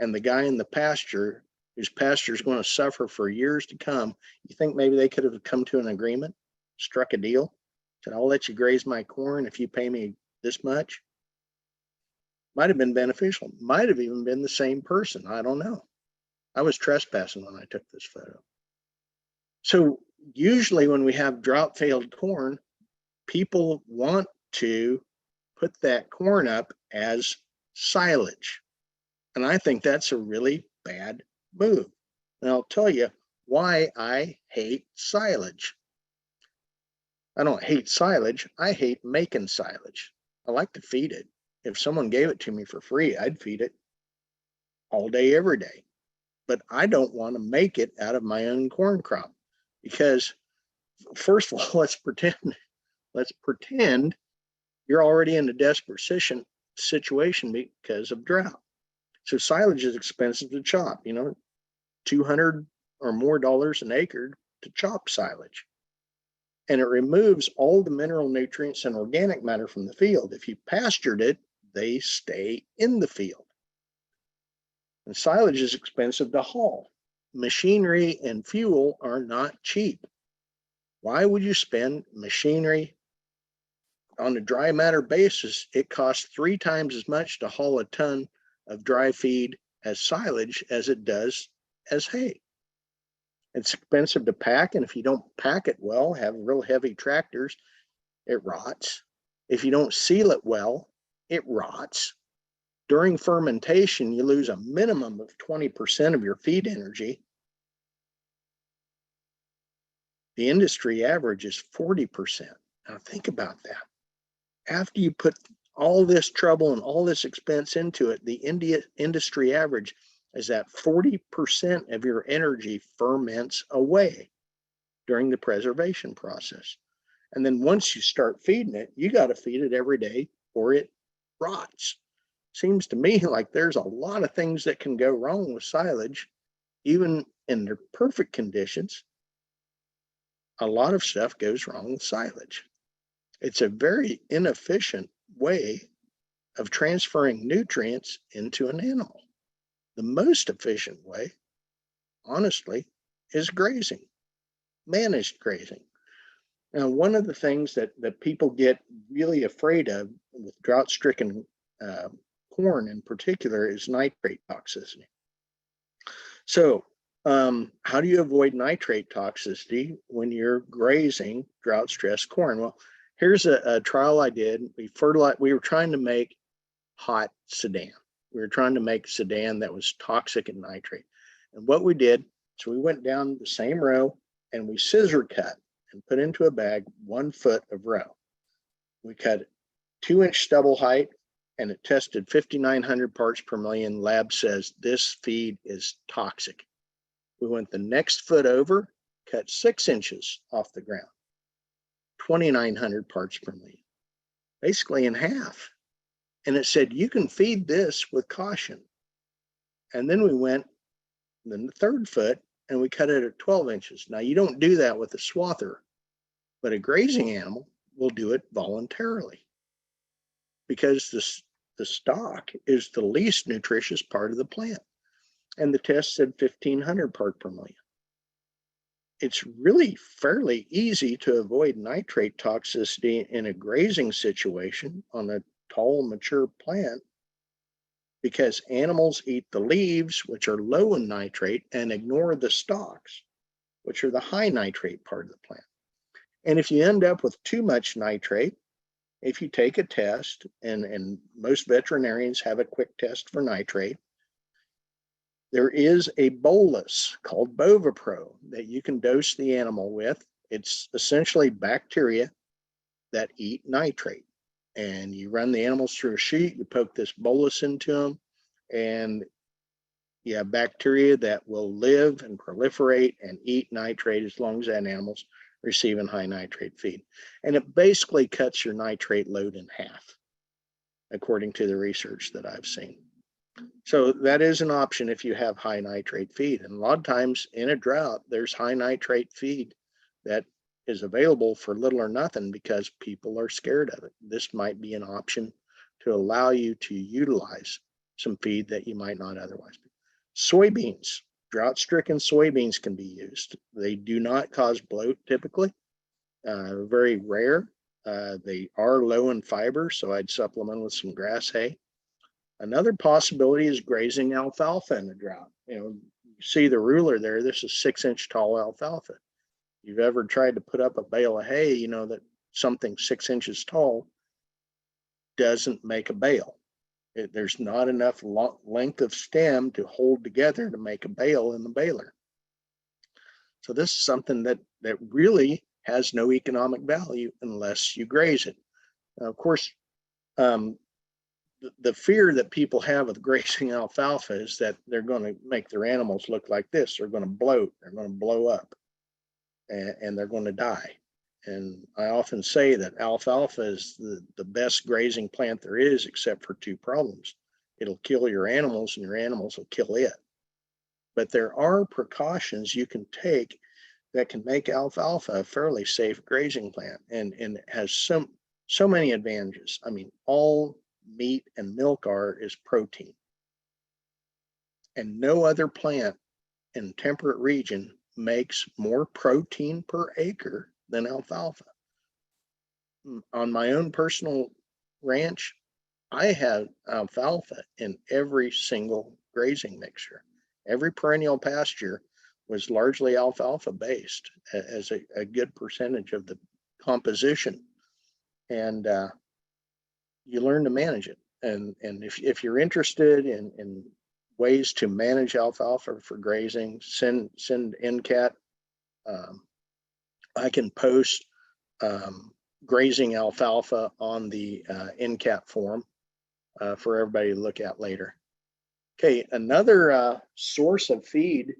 [SPEAKER 2] and the guy in the pasture whose pasture is going to suffer for years to come, you think maybe they could have come to an agreement, struck a deal, said, I'll let you graze my corn if you pay me this much? Might have been beneficial, might have even been the same person. I don't know. I was trespassing when I took this photo. So usually when we have drought failed corn, people want to put that corn up as silage. And I think that's a really bad move. And I'll tell you why I hate silage. I don't hate silage. I hate making silage. I like to feed it. If someone gave it to me for free, I'd feed it all day, every day. But I don't want to make it out of my own corn crop because, first of all, let's pretend you're already in a desperate situation because of drought. So silage is expensive to chop, $200 or more an acre to chop silage. And it removes all the mineral nutrients and organic matter from the field. If you pastured it, they stay in the field. And silage is expensive to haul. Machinery and fuel are not cheap. Why would you spend machinery on a dry matter basis? It costs 3 times as much to haul a ton of dry feed as silage as it does as hay. It's expensive to pack, and if you don't pack it well, have real heavy tractors, it rots. If you don't seal it well, it rots. During fermentation, you lose a minimum of 20% of your feed energy. The industry average is 40%. Now think about that. After you put all this trouble and all this expense into it, the industry average is that 40% of your energy ferments away during the preservation process. And then once you start feeding it, you got to feed it every day or it rots. Seems to me like there's a lot of things that can go wrong with silage, even in their perfect conditions. A lot of stuff goes wrong with silage. It's a very inefficient way of transferring nutrients into an animal. The most efficient way, honestly, is grazing, managed grazing. Now, one of the things that people get really afraid of with drought-stricken corn in particular is nitrate toxicity. So how do you avoid nitrate toxicity when you're grazing drought-stressed corn? Well, here's a trial I did. We were trying to make hot Sudan. We were trying to make Sudan that was toxic in nitrate. And what we did, so we went down the same row and we scissor cut and put into a bag 1 foot of row. We cut 2-inch stubble height and it tested 5,900 parts per million. Lab says this feed is toxic. We went the next foot over, cut 6 inches off the ground, 2,900 parts per million, basically in half. And it said, you can feed this with caution. And then we went the 3rd foot and we cut it at 12 inches. Now you don't do that with a swather, but a grazing animal will do it voluntarily because the stalk is the least nutritious part of the plant. And the test said 1,500 part per million. It's really fairly easy to avoid nitrate toxicity in a grazing situation on a tall, mature plant because animals eat the leaves, which are low in nitrate, and ignore the stalks, which are the high nitrate part of the plant. And if you end up with too much nitrate, if you take a test, and most veterinarians have a quick test for nitrate, there is a bolus called Bovapro that you can dose the animal with. It's essentially bacteria that eat nitrate. And you run the animals through a sheet, you poke this bolus into them, and you have bacteria that will live and proliferate and eat nitrate as long as that animal's receiving high nitrate feed. And it basically cuts your nitrate load in half, according to the research that I've seen. So that is an option if you have high nitrate feed. And a lot of times in a drought, there's high nitrate feed that is available for little or nothing because people are scared of it. This might be an option to allow you to utilize some feed that you might not otherwise be. Soybeans, drought-stricken soybeans can be used. They do not cause bloat typically, very rare. They are low in fiber, so I'd supplement with some grass hay. Another possibility is grazing alfalfa in the drought. You see the ruler there, this is 6-inch tall alfalfa. If you've ever tried to put up a bale of hay, you know that something 6 inches tall doesn't make a bale. There's not enough length of stem to hold together to make a bale in the baler. So this is something that really has no economic value unless you graze it. Now, of course, the fear that people have with grazing alfalfa is that they're going to make their animals look like this. They're going to bloat, they're going to blow up, and they're going to die. And I often say that alfalfa is the best grazing plant there is, except for two problems. It'll kill your animals and your animals will kill it. But there are precautions you can take that can make alfalfa a fairly safe grazing plant, and it has so many advantages. I mean, all meat and milk is protein. And no other plant in temperate region makes more protein per acre than alfalfa. On my own personal ranch, I have alfalfa in every single grazing mixture. Every perennial pasture was largely alfalfa based as a good percentage of the composition. And you learn to manage it. And if you're interested in ways to manage alfalfa for grazing, send NCAT. I can post grazing alfalfa on the NCAT form for everybody to look at later. Okay, another source of feed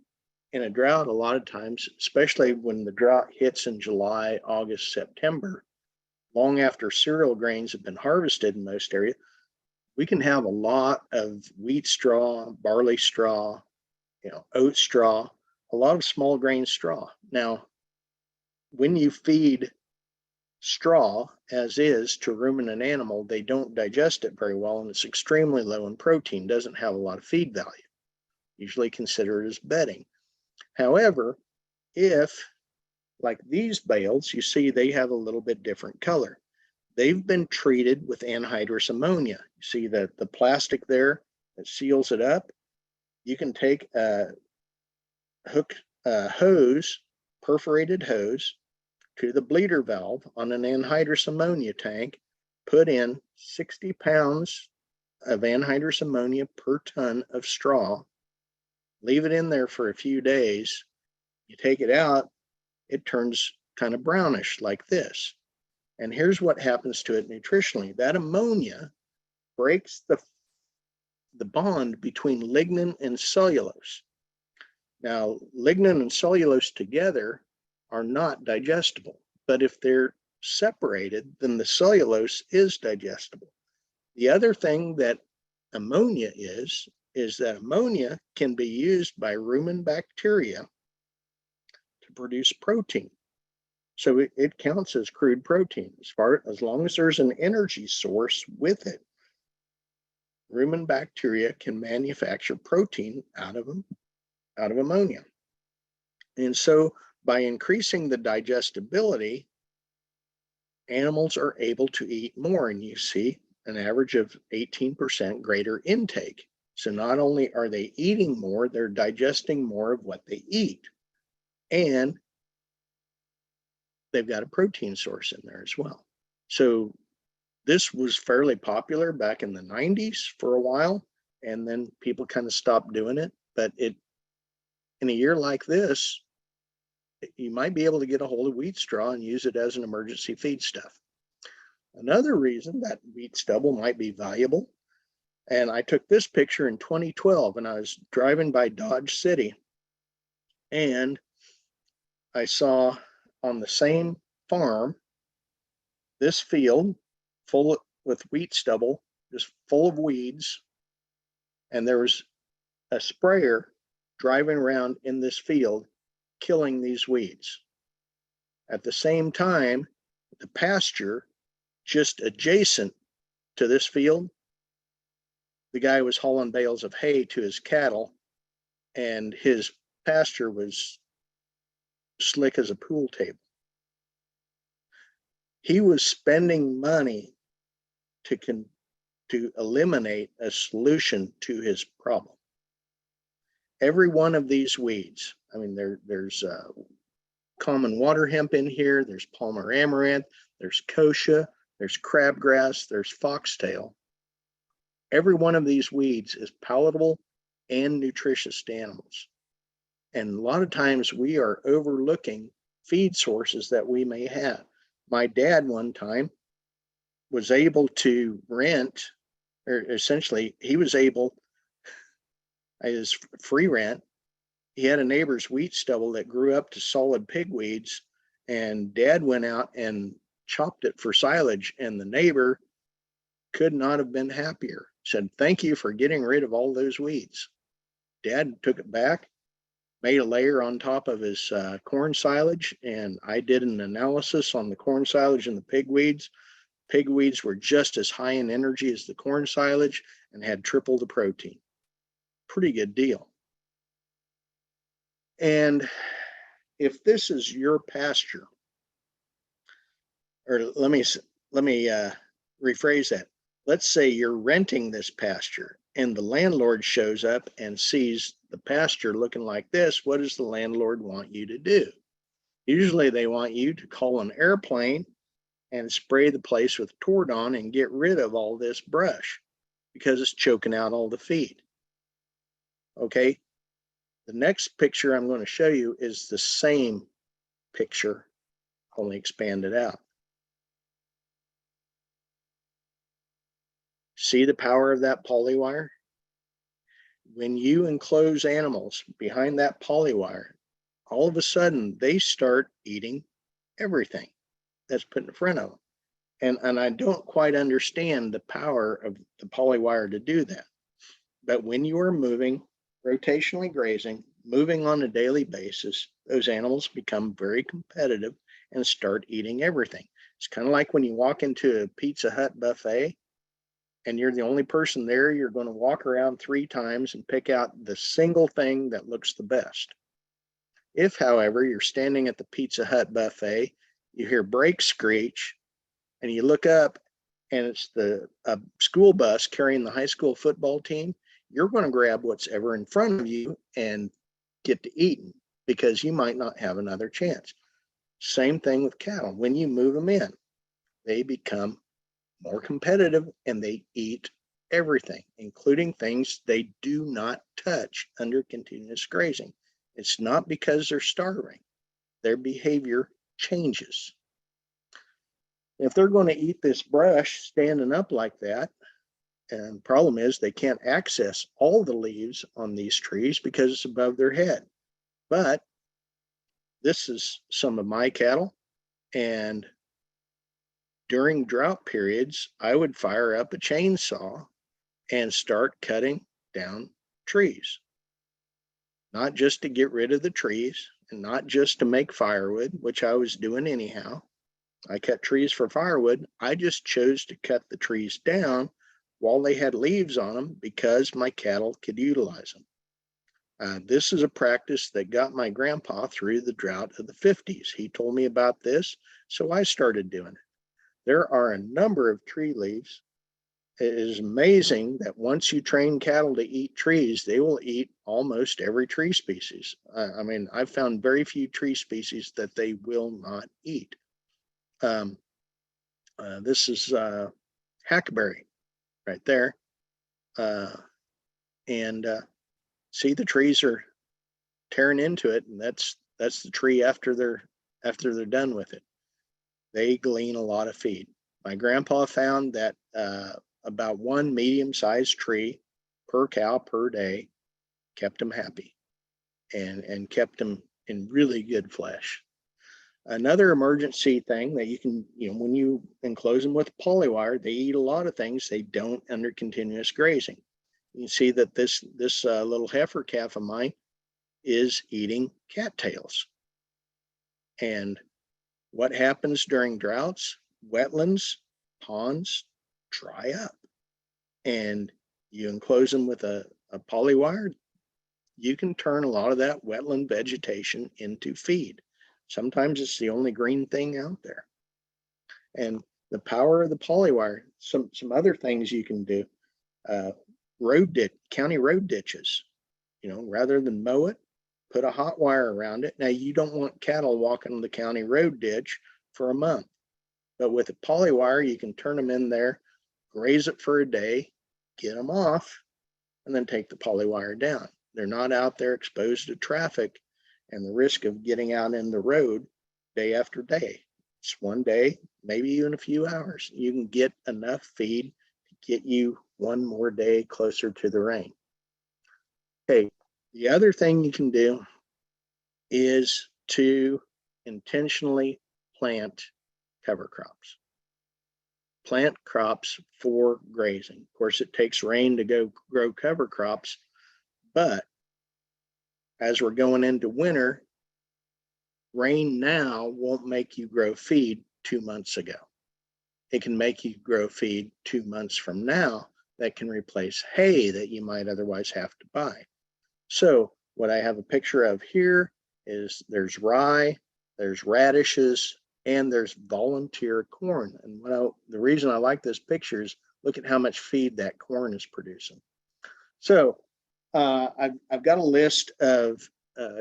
[SPEAKER 2] in a drought, a lot of times, especially when the drought hits in July, August, September, long after cereal grains have been harvested in most areas, we can have a lot of wheat straw, barley straw, oat straw, a lot of small grain straw. Now, when you feed straw as is to a ruminant animal, they don't digest it very well, and it's extremely low in protein, doesn't have a lot of feed value, usually considered as bedding. However, if, like these bales, you see they have a little bit different color. They've been treated with anhydrous ammonia. You see the plastic there that seals it up. You can take a hose, perforated hose, to the bleeder valve on an anhydrous ammonia tank, put in 60 pounds of anhydrous ammonia per ton of straw, leave it in there for a few days. You take it out, it turns kind of brownish like this. And here's what happens to it nutritionally. That ammonia breaks the bond between lignin and cellulose. Now, lignin and cellulose together are not digestible, but if they're separated, then the cellulose is digestible. The other thing that ammonia is that ammonia can be used by rumen bacteria to produce protein. So it counts as crude protein as long as there's an energy source with it. Rumen bacteria can manufacture protein out of ammonia. And so by increasing the digestibility, animals are able to eat more, and you see an average of 18% greater intake. So not only are they eating more, they're digesting more of what they eat. and they've got a protein source in there as well. So this was fairly popular back in the 90s for a while, and then people kind of stopped doing it. But in a year like this, you might be able to get a hold of wheat straw and use it as an emergency feedstuff. Another reason that wheat stubble might be valuable, and I took this picture in 2012 and I was driving by Dodge City, and I saw on the same farm this field full with wheat stubble, just full of weeds, and there was a sprayer driving around in this field killing these weeds. At the same time, the pasture just adjacent to this field, the guy was hauling bales of hay to his cattle, and his pasture was slick as a pool table. He was spending money to eliminate a solution to his problem. Every one of these weeds, I mean, there's common water hemp in here, there's Palmer amaranth, there's kochia, there's crabgrass, there's foxtail. Every one of these weeds is palatable and nutritious to animals. And a lot of times we are overlooking feed sources that we may have. My dad one time was able to rent, or essentially he was able, as free rent, he had a neighbor's wheat stubble that grew up to solid pigweeds, and Dad went out and chopped it for silage, and the neighbor could not have been happier. Said, "Thank you for getting rid of all those weeds." Dad took it back, made a layer on top of his corn silage, and I did an analysis on the corn silage and the pigweeds. Pigweeds were just as high in energy as the corn silage and had triple the protein. Pretty good deal. And if this is your pasture, or let me rephrase that. Let's say you're renting this pasture and the landlord shows up and sees the pasture looking like this. What does the landlord want you to do? Usually they want you to call an airplane and spray the place with Tordon and get rid of all this brush because it's choking out all the feed. Okay. The next picture I'm going to show you is the same picture, only expanded out. See the power of that polywire? When you enclose animals behind that polywire, all of a sudden they start eating everything that's put in front of them. And I don't quite understand the power of the polywire to do that. But when you are moving, rotationally grazing, moving on a daily basis, those animals become very competitive and start eating everything. It's kind of like when you walk into a Pizza Hut buffet and you're the only person there, you're going to walk around 3 times and pick out the single thing that looks the best. If, however, you're standing at the Pizza Hut buffet, you hear brakes screech, and you look up and it's a school bus carrying the high school football team, you're going to grab what's ever in front of you and get to eating because you might not have another chance. Same thing with cattle. When you move them in, they become more competitive and they eat everything, including things they do not touch under continuous grazing. It's not because they're starving. Their behavior changes. If they're going to eat this brush standing up like that, and the problem is they can't access all the leaves on these trees because it's above their head. But this is some of my cattle, and during drought periods, I would fire up a chainsaw and start cutting down trees. Not just to get rid of the trees and not just to make firewood, which I was doing anyhow. I cut trees for firewood. I just chose to cut the trees down while they had leaves on them because my cattle could utilize them. This is a practice that got my grandpa through the drought of the 50s. He told me about this, so I started doing it. There are a number of tree leaves it is amazing that once you train cattle to eat trees, they will eat almost every tree species. I mean, I've found very few tree species that they will not eat. This is hackberry right there. See, the trees are tearing into it, and that's the tree after they're done with it. They glean a lot of feed. My grandpa found that about one medium-sized tree per cow per day kept them happy and kept them in really good flesh. Another emergency thing that you can, when you enclose them with polywire, they eat a lot of things they don't under continuous grazing. You can see that this little heifer calf of mine is eating cattails. And what happens during droughts? Wetlands, ponds dry up. And you enclose them with a polywire, you can turn a lot of that wetland vegetation into feed. Sometimes it's the only green thing out there. And the power of the polywire, some other things you can do, county road ditches, rather than mow it, put a hot wire around it. Now, you don't want cattle walking on the county road ditch for a month, but with a polywire, you can turn them in there, graze it for a day, get them off, and then take the polywire down. They're not out there exposed to traffic and the risk of getting out in the road day after day. It's one day, maybe even a few hours. You can get enough feed to get you one more day closer to the rain. Okay, the other thing you can do is to intentionally plant cover crops. Plant crops for grazing. Of course, it takes rain to go grow cover crops, but as we're going into winter, rain now won't make you grow feed 2 months ago. It can make you grow feed 2 months from now that can replace hay that you might otherwise have to buy. So what I have a picture of here is there's rye, there's radishes, and there's volunteer corn. And the reason I like this picture is look at how much feed that corn is producing. So I've got a list of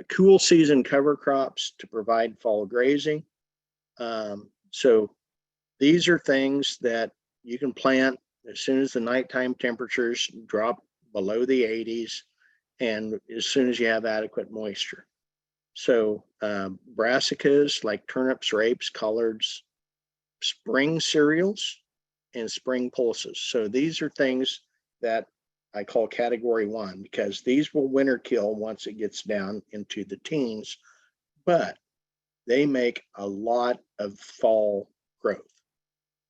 [SPEAKER 2] cool season cover crops to provide fall grazing. So these are things that you can plant as soon as the nighttime temperatures drop below the 80s and as soon as you have adequate moisture. So brassicas like turnips, rapes, collards, spring cereals, and spring pulses. So these are things that I call category 1 because these will winter kill once it gets down into the teens, but they make a lot of fall growth.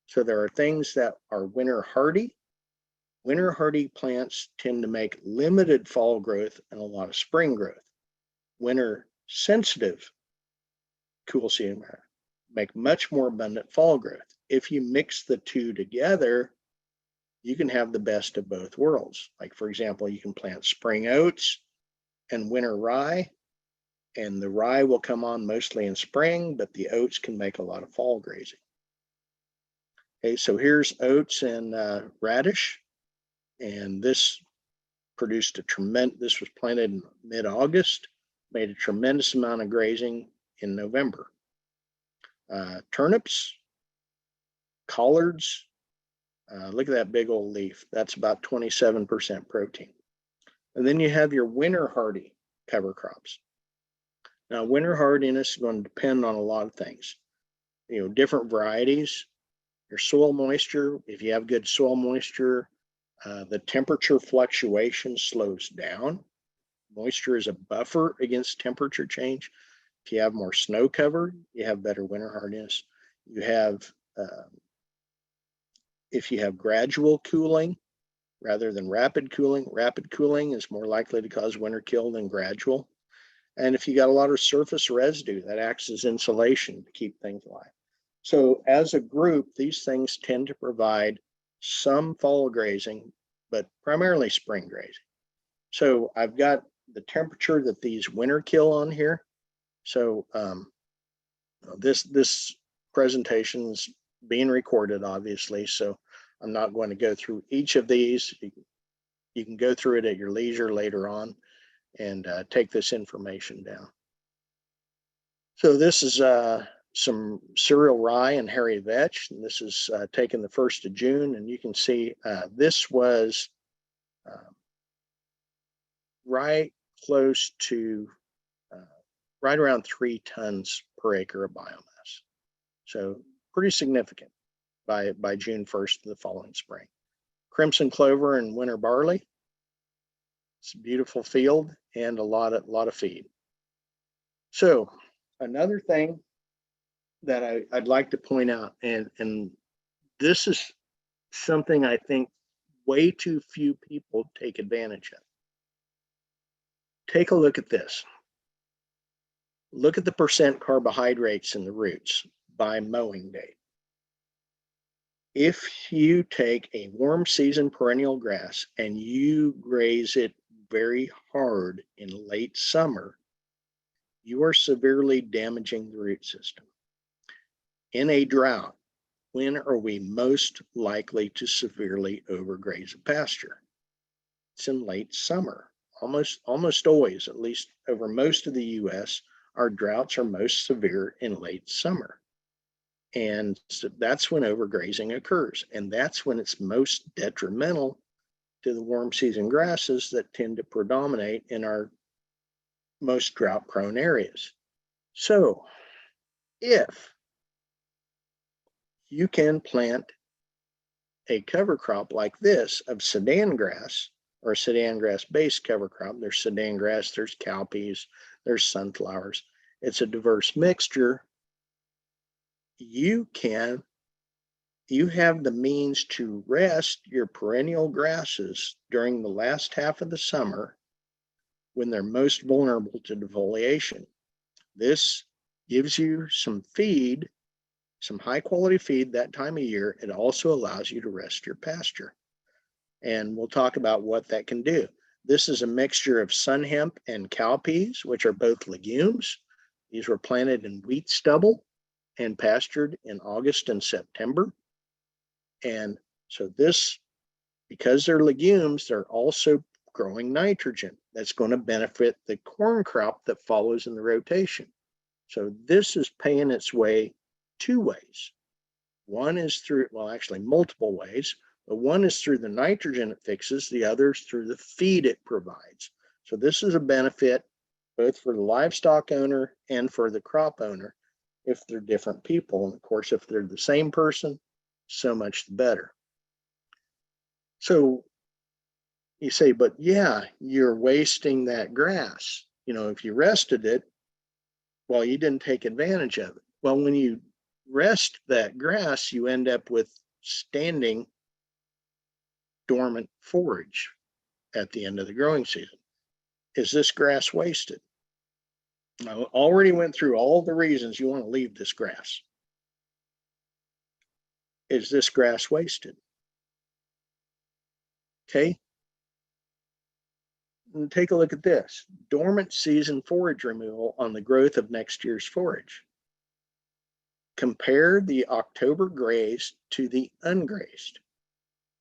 [SPEAKER 2] So there are things that are winter hardy. Winter hardy plants tend to make limited fall growth and a lot of spring growth. Winter sensitive cool season make much more abundant fall growth. If you mix the two together, you can have the best of both worlds. Like, for example, you can plant spring oats and winter rye, and the rye will come on mostly in spring, but the oats can make a lot of fall grazing. Okay, so here's oats and radish, and this produced this was planted in mid-August, made a tremendous amount of grazing in November. Turnips, collards, look at that big old leaf. That's about 27% protein. And then you have your winter hardy cover crops. Now, winter hardiness is going to depend on a lot of things. Different varieties, your soil moisture. If you have good soil moisture, the temperature fluctuation slows down. Moisture is a buffer against temperature change. If you have more snow cover, you have better winter hardiness. You have, if you have gradual cooling rather than rapid cooling is more likely to cause winter kill than gradual. And if you got a lot of surface residue, that acts as insulation to keep things alive. So as a group, these things tend to provide some fall grazing, but primarily spring grazing. So I've got the temperature that these winter kill on here. So this presentation is being recorded, obviously. So I'm not going to go through each of these. You can go through it at your leisure later on and take this information down. So this is some cereal rye and hairy vetch. And this is taken the 1st of June. And you can see this was right close to right around 3 tons per acre of biomass. So pretty significant by June 1st of the following spring. Crimson clover and winter barley. It's a beautiful field and a lot of feed. So another thing that I'd like to point out, and this is something I think way too few people take advantage of. Take a look at this. Look at the percent carbohydrates in the roots by mowing date. If you take a warm season perennial grass and you graze it very hard in late summer, you are severely damaging the root system. In a drought, when are we most likely to severely overgraze a pasture? It's in late summer. Almost always, at least over most of the US, our droughts are most severe in late summer. And so that's when overgrazing occurs. And that's when it's most detrimental to the warm season grasses that tend to predominate in our most drought prone areas. So if you can plant a cover crop like this of sedan grass, or a sedan grass based cover crop, there's sedan grass, there's cowpeas, there's sunflowers. It's a diverse mixture. You have the means to rest your perennial grasses during the last half of the summer when they're most vulnerable to defoliation. This gives you some feed, some high quality feed that time of year. It also allows you to rest your pasture. And we'll talk about what that can do. This is a mixture of sun hemp and cowpeas, which are both legumes. These were planted in wheat stubble and pastured in August and September. And so this, because they're legumes, they're also growing nitrogen. That's going to benefit the corn crop that follows in the rotation. So this is paying its way 2 ways. One is through, well, actually multiple ways, but one is through the nitrogen it fixes, the other is through the feed it provides. So this is a benefit both for the livestock owner and for the crop owner if they're different people. And of course, if they're the same person, so much the better. So you say, but yeah, you're wasting that grass. You know, if you rested it, well, you didn't take advantage of it. Well, when you rest that grass, you end up with standing dormant forage at the end of the growing season. Is this grass wasted? I already went through all the reasons you want to leave this grass. Is this grass wasted? Okay. And take a look at this. Dormant season forage removal on the growth of next year's forage. Compare the October grazed to the ungrazed.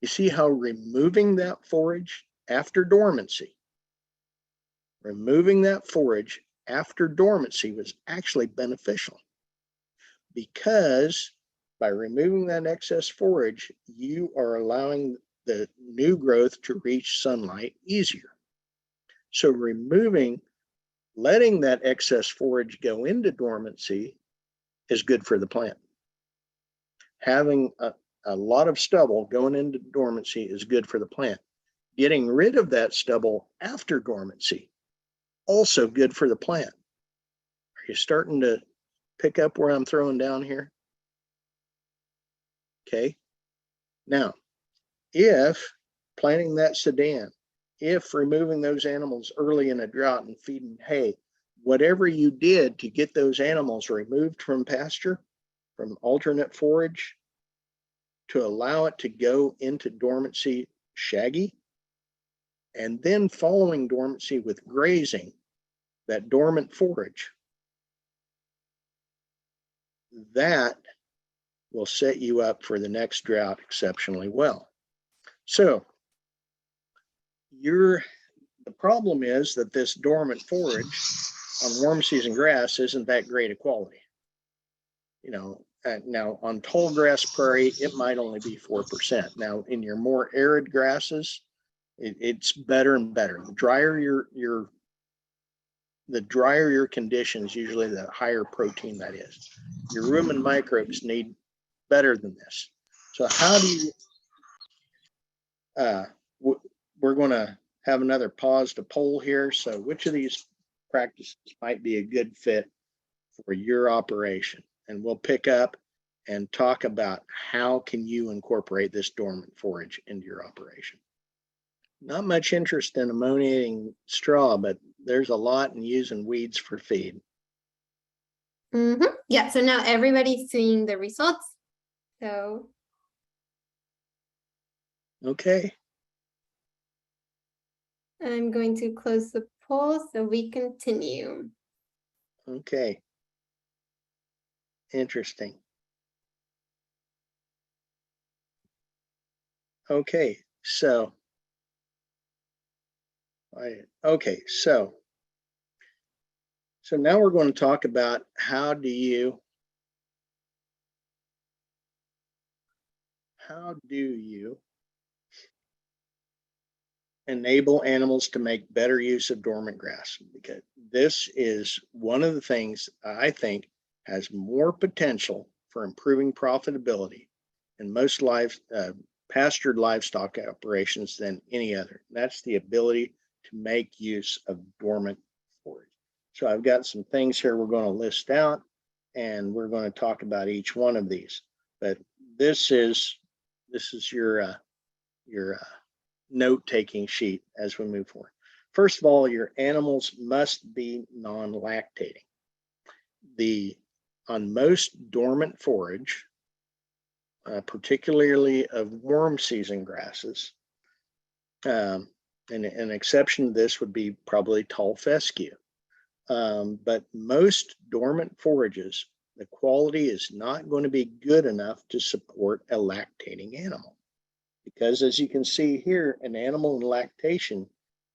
[SPEAKER 2] You see how removing that forage after dormancy, was actually beneficial, because by removing that excess forage, you are allowing the new growth to reach sunlight easier. So letting that excess forage go into dormancy is good for the plant. Having a lot of stubble going into dormancy is good for the plant. Getting rid of that stubble after dormancy, also good for the plant. Are you starting to pick up where I'm throwing down here? Okay. Now, if planting that sedan, if removing those animals early in a drought and feeding hay, whatever you did to get those animals removed from pasture, from alternate forage, to allow it to go into dormancy shaggy, and then following dormancy with grazing, that dormant forage, that will set you up for the next drought exceptionally well. So the problem is that this dormant forage on warm season grass isn't that great a quality. You know, now on tall grass prairie, it might only be 4%. Now in your more arid grasses, it's better and better. The drier your conditions, usually the higher protein that is. Your rumen microbes need better than this. So how do you, we're going to have another pause to poll here. So which of these practices might be a good fit for your operation? And we'll pick up and talk about how can you incorporate this dormant forage into your operation. Not much interest in ammoniating straw, but there's a lot in using weeds for feed.
[SPEAKER 3] Yeah, so now everybody's seeing the results. So.
[SPEAKER 2] Okay.
[SPEAKER 3] I'm going to close the poll so we continue.
[SPEAKER 2] Okay. Interesting. Okay, so so now we're going to talk about how do you enable animals to make better use of dormant grass, because this is one of the things I think has more potential for improving profitability in most pastured livestock operations than any other. That's the ability to make use of dormant forage. So I've got some things here we're going to list out, and we're going to talk about each one of these. But this is your note-taking sheet as we move forward. First of all, your animals must be non-lactating. On most dormant forage, particularly of warm season grasses, and an exception to this would be probably tall fescue. But most dormant forages, the quality is not going to be good enough to support a lactating animal. Because as you can see here, an animal in lactation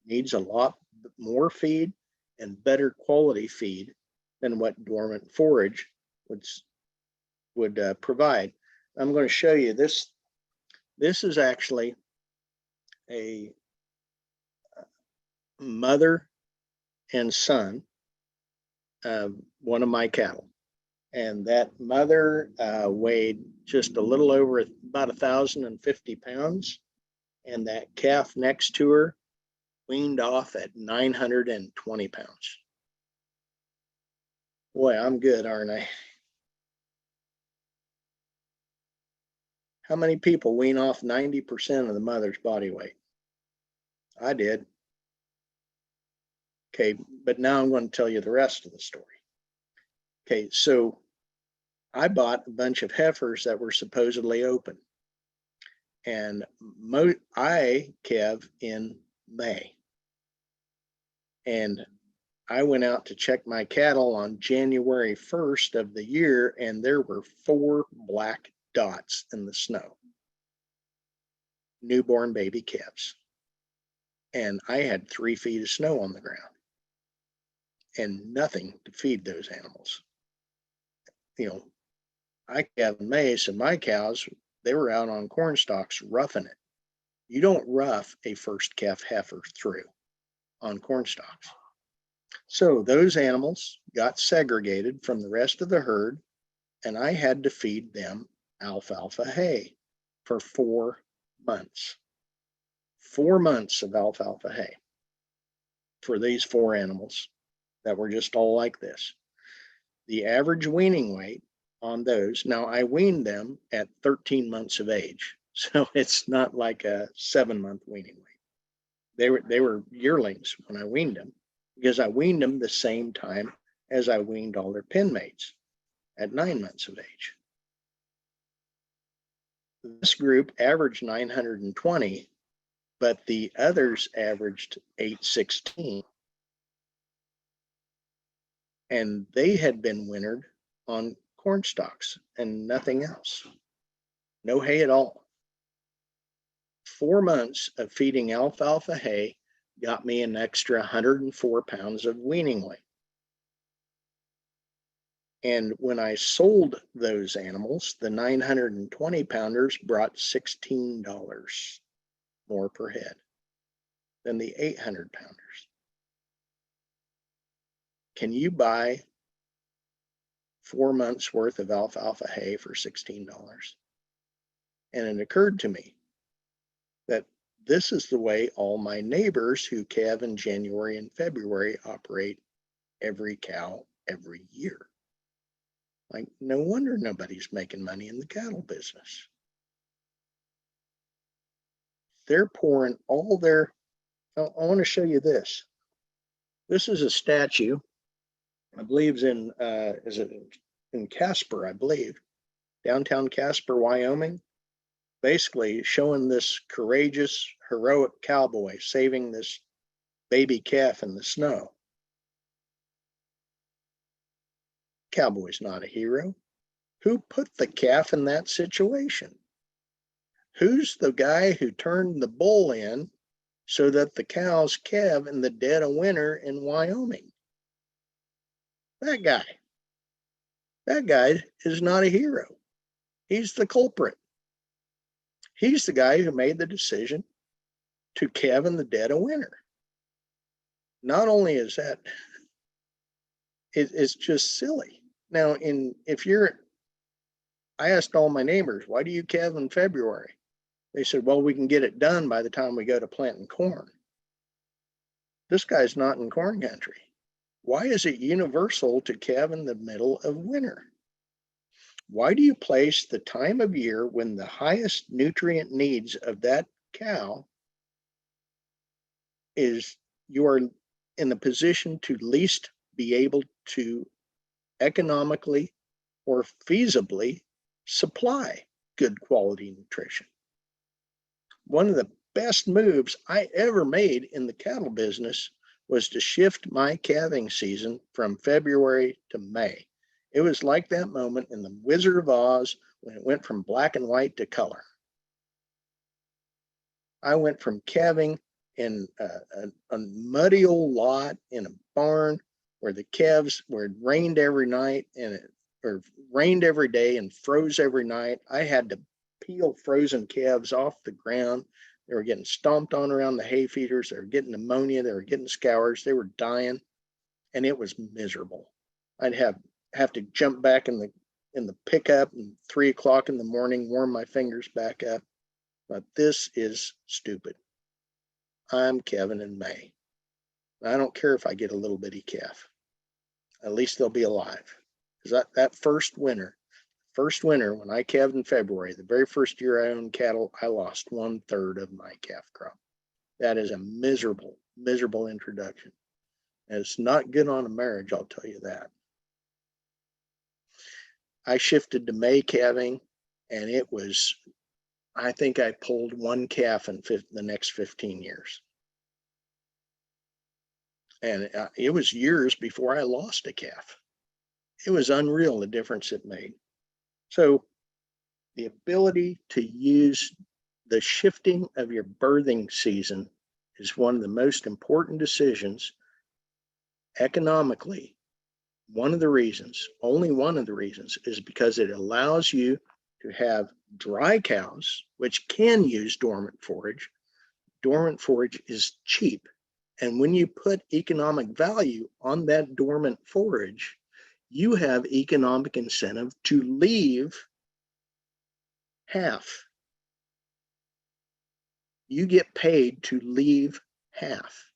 [SPEAKER 2] needs a lot more feed and better quality feed than what dormant forage would provide. I'm going to show you this. This is actually a mother and son of one of my cattle. And that mother weighed just a little over about 1,050 pounds. And that calf next to her weaned off at 920 pounds. Boy, I'm good, aren't I? How many people wean off 90% of the mother's body weight? I did. Okay, but now I'm going to tell you the rest of the story. Okay, so I bought a bunch of heifers that were supposedly open. And I calve in May. And I went out to check my cattle on January 1st of the year, and there were 4 black dots in the snow. Newborn baby calves. And I had 3 feet of snow on the ground and nothing to feed those animals. You know, I calve in May, so my cows, they were out on corn stalks roughing it. You don't rough a first calf heifer through on corn stalks. So those animals got segregated from the rest of the herd, and I had to feed them alfalfa hay for 4 months. 4 months of alfalfa hay for these 4 animals that were just all like this. The average weaning weight on those, now I weaned them at 13 months of age, so it's not like a 7-month weaning weight. They were yearlings when I weaned them, because I weaned them the same time as I weaned all their pen mates at 9 months of age. This group averaged 920, but the others averaged 816. And they had been wintered on corn stalks and nothing else. No hay at all. 4 months of feeding alfalfa hay got me an extra 104 pounds of weaning weight. And when I sold those animals, the 920 pounders brought $16 more per head than the 800 pounders. Can you buy 4 months worth of alfalfa hay for $16? And it occurred to me that this is the way all my neighbors who calve in January and February operate every cow every year. Like, no wonder nobody's making money in the cattle business. They're pouring all their, I want to show you this. This is a statue, I believe is it in Casper, I believe, downtown Casper, Wyoming, basically showing this courageous, heroic cowboy saving this baby calf in the snow. Cowboy's not a hero. Who put the calf in that situation? Who's the guy who turned the bull in so that the cows calve in the dead of winter in Wyoming? That guy. That guy is not a hero. He's the culprit. He's the guy who made the decision to calve in the dead of winter. Not only is that, it's just silly. Now, I asked all my neighbors, why do you calve in February? They said, well, we can get it done by the time we go to planting corn. This guy's not in corn country. Why is it universal to calve in the middle of winter? Why do you place the time of year when the highest nutrient needs of that cow is you are in the position to least be able to economically or feasibly supply good quality nutrition? One of the best moves I ever made in the cattle business was to shift my calving season from February to May. It was like that moment in the Wizard of Oz when it went from black and white to color. I went from calving in a muddy old lot in a barn where the calves, where it rained every night or rained every day and froze every night. I had to peel frozen calves off the ground. They were getting stomped on around the hay feeders. They were getting pneumonia. They were getting scours. They were dying, and it was miserable. I'd have to jump back in the pickup and 3 o'clock in the morning, warm my fingers back up. But this is stupid. I'm calving in May. I don't care if I get a little bitty calf. At least they'll be alive. Because that first winter when I calved in February, the very first year I owned cattle, I lost 1/3 of my calf crop. That is a miserable, miserable introduction. And it's not good on a marriage, I'll tell you that. I shifted to May calving, and it was, I think I pulled one calf in the next 15 years. And it was years before I lost a calf. It was unreal, the difference it made. So the ability to use the shifting of your birthing season is one of the most important decisions economically. One of the reasons, only one of the reasons, is because it allows you to have dry cows, which can use dormant forage. Dormant forage is cheap. And when you put economic value on that dormant forage, you have economic incentive to leave half. You get paid to leave half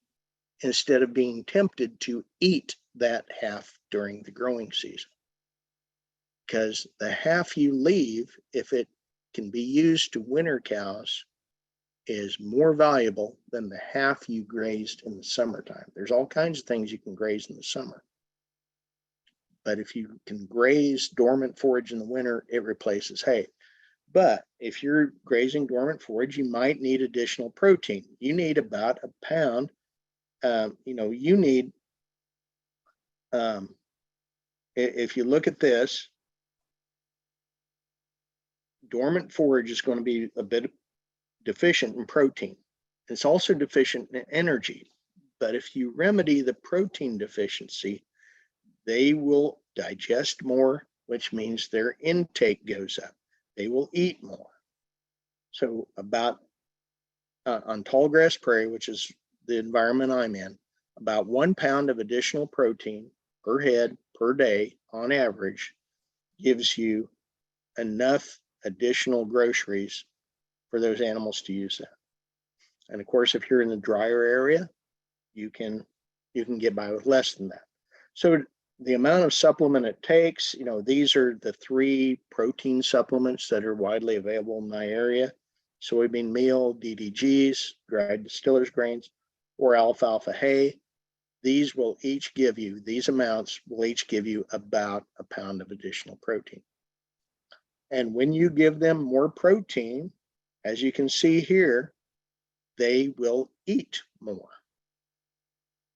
[SPEAKER 2] instead of being tempted to eat that half during the growing season. Because the half you leave, if it can be used to winter cows, is more valuable than the half you grazed in the summertime. There's all kinds of things you can graze in the summer. But if you can graze dormant forage in the winter, it replaces hay. But if you're grazing dormant forage, you might need additional protein. You need about a pound. You need, if you look at this, dormant forage is going to be a bit deficient in protein. It's also deficient in energy. But if you remedy the protein deficiency, they will digest more, which means their intake goes up. They will eat more. So about on tall grass prairie, which is the environment I'm in, about 1 pound of additional protein per head per day on average gives you enough additional groceries for those animals to use that. And of course, if you're in the drier area, you can get by with less than that. So the amount of supplement it takes, these are the 3 protein supplements that are widely available in my area: soybean meal, DDGs, dried distillers grains, or alfalfa hay. These amounts will each give you about a pound of additional protein. And when you give them more protein, as you can see here, they will eat more.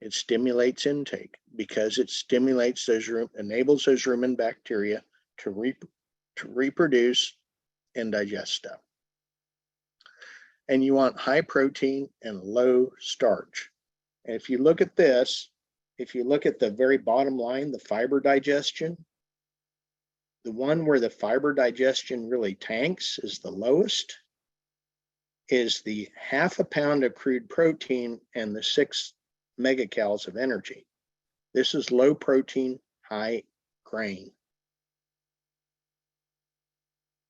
[SPEAKER 2] It stimulates intake because it stimulates enables those rumen bacteria to reproduce and digest stuff. And you want high protein and low starch. And if you look at this, if you look at the very bottom line, the fiber digestion, the one where the fiber digestion really tanks is the lowest, is the 1/2 pound of crude protein and the 6 megacals of energy. This is low protein, high grain.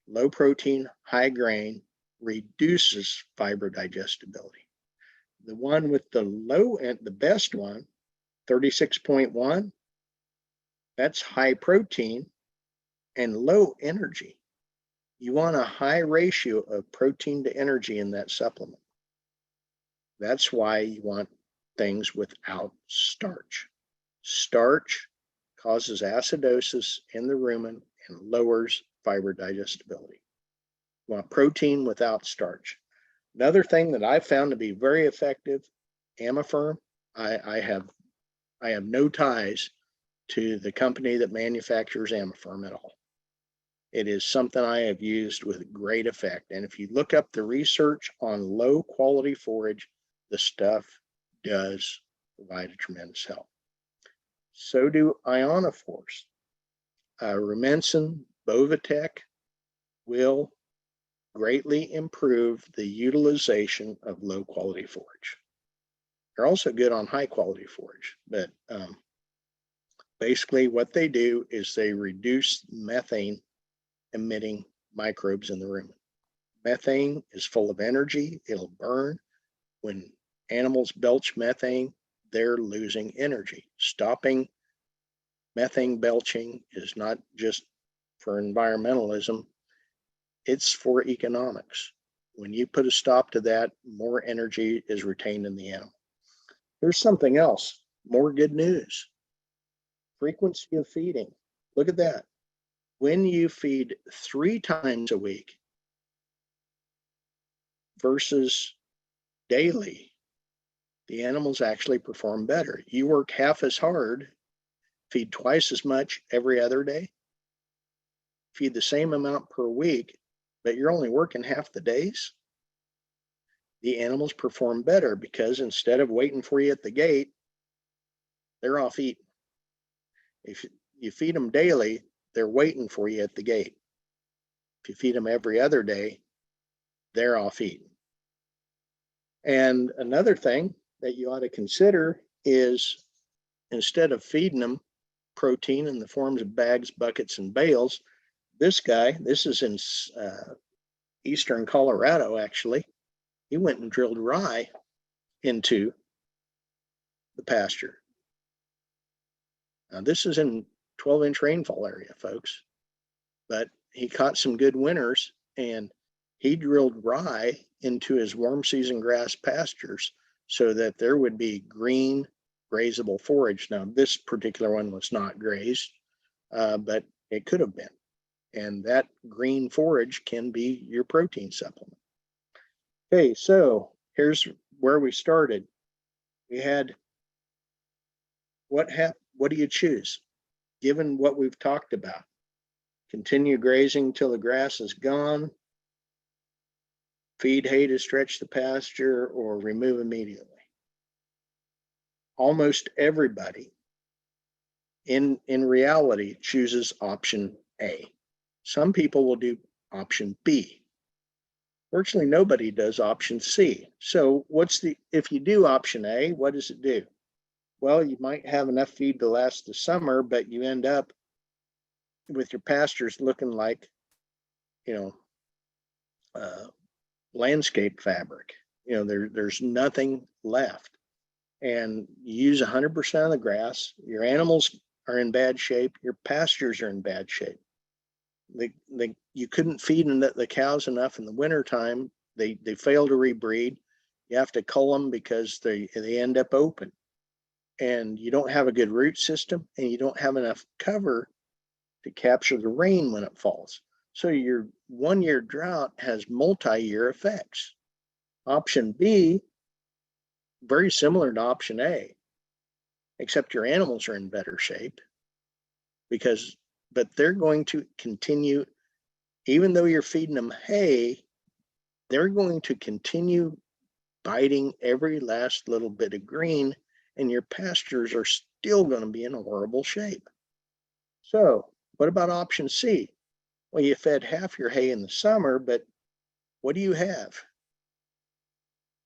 [SPEAKER 2] Low protein, high grain reduces fiber digestibility. The one with the low end, the best one, 36.1, that's high protein and low energy. You want a high ratio of protein to energy in that supplement. That's why you want things without starch. Starch causes acidosis in the rumen and lowers fiber digestibility. You want protein without starch. Another thing that I found to be very effective, Amifirm. I have no ties to the company that manufactures Amifirm at all. It is something I have used with great effect. And if you look up the research on low quality forage, the stuff does provide a tremendous help. So do ionophores. Rumensin, Bovatec will greatly improve the utilization of low quality forage. They're also good on high quality forage, but basically what they do is they reduce methane emitting microbes in the rumen. Methane is full of energy. It'll burn. When animals belch methane, they're losing energy. Stopping methane belching is not just for environmentalism, it's for economics. When you put a stop to that, more energy is retained in the animal. Here's something else, more good news. Frequency of feeding. Look at that. When you feed 3 times a week versus daily, the animals actually perform better. You work half as hard, feed twice as much every other day, feed the same amount per week, but you're only working half the days. The animals perform better because instead of waiting for you at the gate, they're off eating. If you feed them daily, they're waiting for you at the gate. If you feed them every other day, they're off eating. And another thing that you ought to consider is instead of feeding them protein in the forms of bags, buckets, and bales, this is in eastern Colorado actually, he went and drilled rye into the pasture. Now this is in 12-inch rainfall area, folks, but he caught some good winters and he drilled rye into his warm season grass pastures so that there would be green grazable forage. Now this particular one was not grazed, but it could have been. And that green forage can be your protein supplement. Okay, so here's where we started. We had what do you choose? Given what we've talked about, continue grazing till the grass is gone, feed hay to stretch the pasture, or remove immediately. Almost everybody in reality chooses option A. Some people will do option B. Virtually nobody does option C. So if you do option A, what does it do? Well, you might have enough feed to last the summer, but you end up with your pastures looking like, landscape fabric. There's nothing left. And you use 100% of the grass. Your animals are in bad shape. Your pastures are in bad shape. You couldn't feed the cows enough in the wintertime. They fail to rebreed. You have to cull them because they end up open. And you don't have a good root system, and you don't have enough cover to capture the rain when it falls. So your 1 year drought has multi-year effects. Option B, very similar to option A, except your animals are in better shape but they're going to continue, even though you're feeding them hay, they're going to continue biting every last little bit of green, and your pastures are still going to be in horrible shape. So what about option C? Well, you fed half your hay in the summer, but what do you have?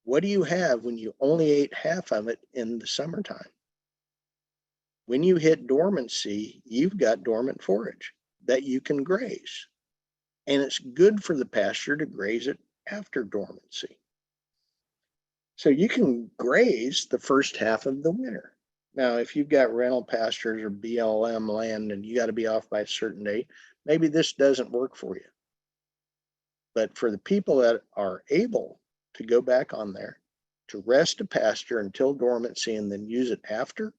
[SPEAKER 2] What do you have when you only ate half of it in the summertime? When you hit dormancy, you've got dormant forage that you can graze. And it's good for the pasture to graze it after dormancy. So you can graze the first half of the winter. Now, if you've got rental pastures or BLM land and you got to be off by a certain date, maybe this doesn't work for you. But for the people that are able to go back on there to rest a pasture until dormancy and then use it after,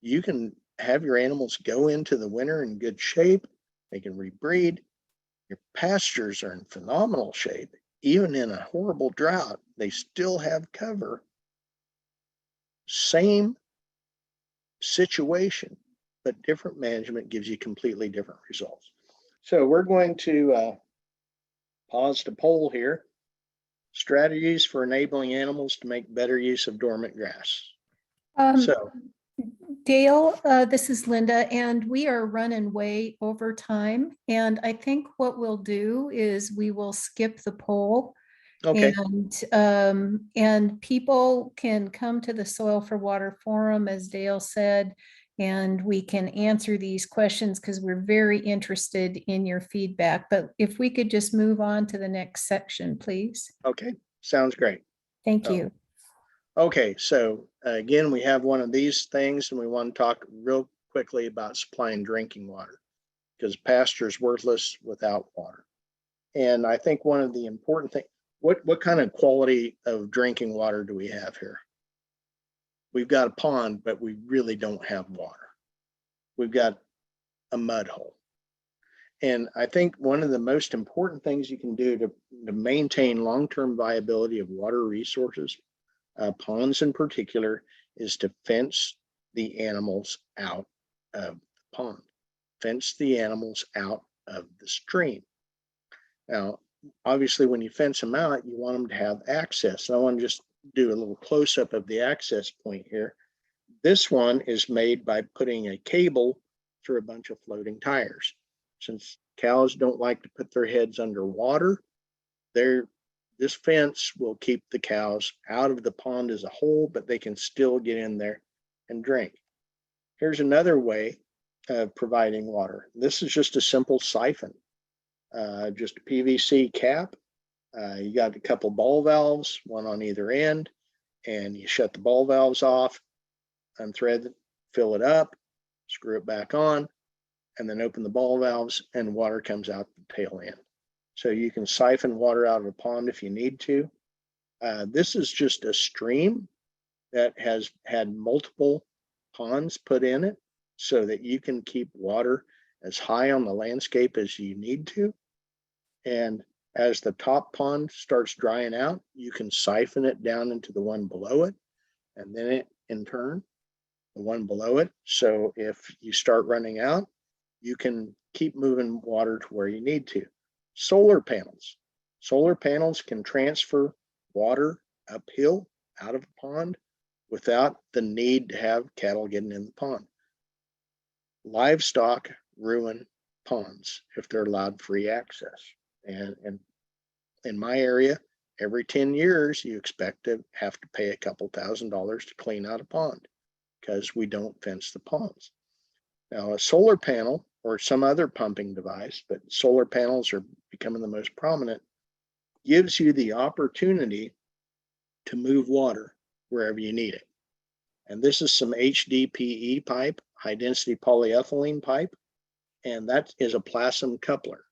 [SPEAKER 2] you can have your animals go into the winter in good shape. They can rebreed. Your pastures are in phenomenal shape. Even in a horrible drought, they still have cover. Same situation, but different management gives you completely different results. So we're going to pause the poll here. Strategies for enabling animals to make better use of dormant grass.
[SPEAKER 4] Dale, this is Linda, and we are running way over time. And I think what we'll do is we will skip the poll.
[SPEAKER 2] Okay.
[SPEAKER 4] And people can come to the Soil for Water Forum, as Dale said, and we can answer these questions because we're very interested in your feedback. But if we could just move on to the next section, please.
[SPEAKER 2] Okay, sounds great.
[SPEAKER 4] Thank you.
[SPEAKER 2] Okay, so again, we have one of these things, and we want to talk real quickly about supplying drinking water, because pasture is worthless without water. And I think one of the important things, what kind of quality of drinking water do we have here? We've got a pond, but we really don't have water. We've got a mud hole. And I think one of the most important things you can do to maintain long-term viability of water resources, ponds in particular, is to fence the animals out of the pond, fence the animals out of the stream. Now, obviously, when you fence them out, you want them to have access. So I want to just do a little close-up of the access point here. This one is made by putting a cable through a bunch of floating tires. Since cows don't like to put their heads underwater, this fence will keep the cows out of the pond as a whole, but they can still get in there and drink. Here's another way of providing water. This is just a simple siphon, just a PVC cap. You got a couple ball valves, one on either end, and you shut the ball valves off, unthread it, fill it up, screw it back on, and then open the ball valves, and water comes out the tail end. So you can siphon water out of a pond if you need to. This is just a stream that has had multiple ponds put in it so that you can keep water as high on the landscape as you need to. And as the top pond starts drying out, you can siphon it down into the one below it, and then it in turn, the one below it. So if you start running out, you can keep moving water to where you need to. Solar panels. Solar panels can transfer water uphill out of a pond without the need to have cattle getting in the pond. Livestock ruin ponds if they're allowed free access. And in my area, every 10 years, you expect to have to pay a couple $1,000s to clean out a pond because we don't fence the ponds. Now, a solar panel or some other pumping device, but solar panels are becoming the most prominent, gives you the opportunity to move water wherever you need it. And this is some HDPE pipe, high density polyethylene pipe, and that is a plasm coupler,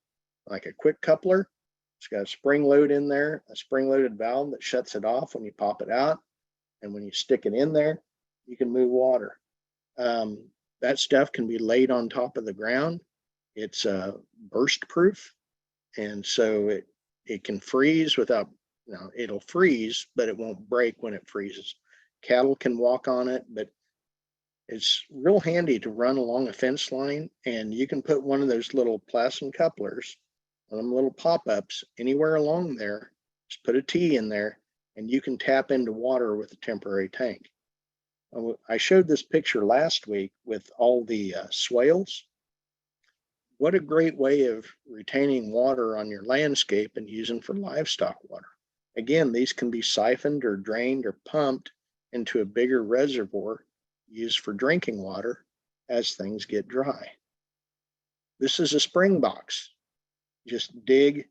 [SPEAKER 2] like a quick coupler. It's got a spring load in there, a spring loaded valve that shuts it off when you pop it out. And when you stick it in there, you can move water. That stuff can be laid on top of the ground. It's burst proof. And so it can freeze without, it'll freeze, but it won't break when it freezes. Cattle can walk on it, but it's real handy to run along a fence line, and you can put one of those little plasm couplers, one of them little pop-ups anywhere along there, just put a T in there, and you can tap into water with a temporary tank. I showed this picture last week with all the swales. What a great way of retaining water on your landscape and using for livestock water. Again, these can be siphoned or drained or pumped into a bigger reservoir used for drinking water as things get dry. This is a spring box. Just dig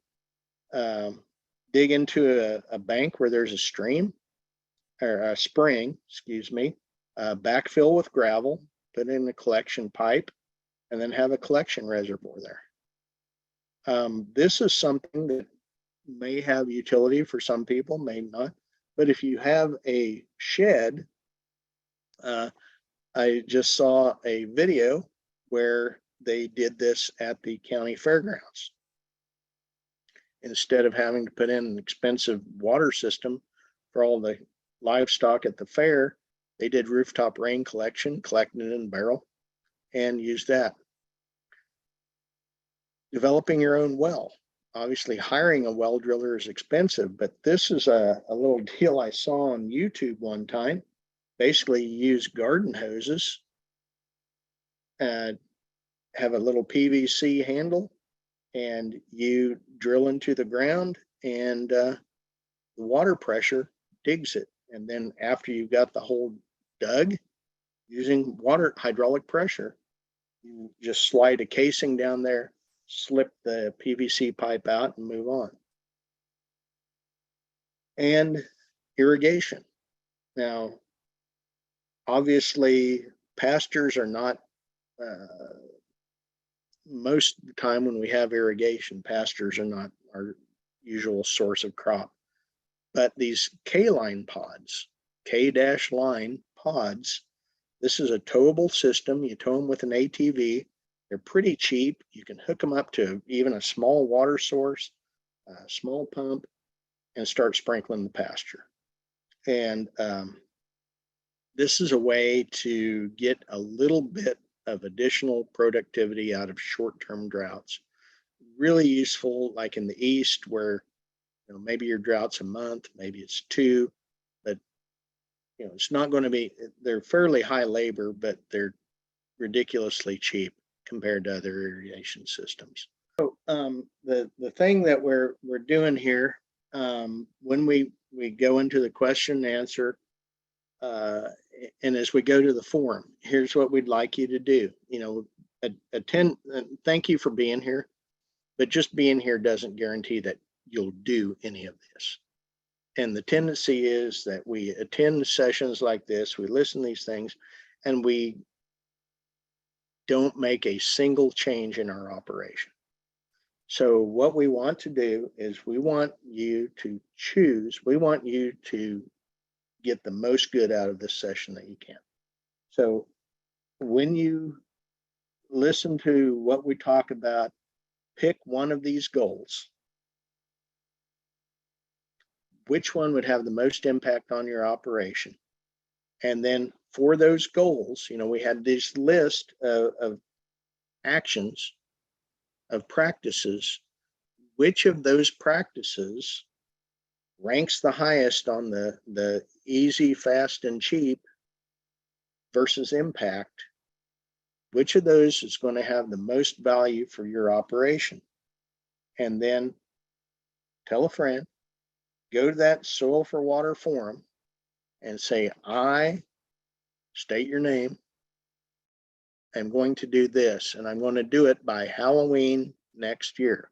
[SPEAKER 2] into a bank where there's a stream or a spring, backfill with gravel, put in a collection pipe, and then have a collection reservoir there. This is something that may have utility for some people, may not. But if you have a shed, I just saw a video where they did this at the county fairgrounds. Instead of having to put in an expensive water system for all the livestock at the fair, they did rooftop rain collection, collected it in a barrel, and used that. Developing your own well. Obviously, hiring a well driller is expensive, but this is a little deal I saw on YouTube one time. Basically, you use garden hoses and have a little PVC handle, and you drill into the ground, and the water pressure digs it. And then after you've got the hole dug, using water hydraulic pressure, you just slide a casing down there, slip the PVC pipe out, and move on. And irrigation. Now, obviously, pastures are not, most of the time when we have irrigation, pastures are not our usual source of crop. But these K-line pods, K-line pods, this is a towable system. You tow them with an ATV. They're pretty cheap. You can hook them up to even a small water source, a small pump, and start sprinkling the pasture. And this is a way to get a little bit of additional productivity out of short-term droughts. Really useful, like in the East, where maybe your drought's a month, maybe it's 2, but it's not going to be, they're fairly high labor, but they're ridiculously cheap compared to other irrigation systems. So the thing that we're doing here, when we go into the question and answer, and as we go to the forum, here's what we'd like you to do. Attend. Thank you for being here, but just being here doesn't guarantee that you'll do any of this. And the tendency is that we attend sessions like this, we listen to these things, and we don't make a single change in our operation. So what we want to do is we want you to choose, we want you to get the most good out of this session that you can. So when you listen to what we talk about, pick one of these goals. Which one would have the most impact on your operation? And then for those goals, we had this list of actions of practices, which of those practices ranks the highest on the easy, fast, and cheap versus impact? Which of those is going to have the most value for your operation? And then tell a friend, go to that Soil for Water forum and say, I, state your name, I'm going to do this, and I'm going to do it by Halloween next year.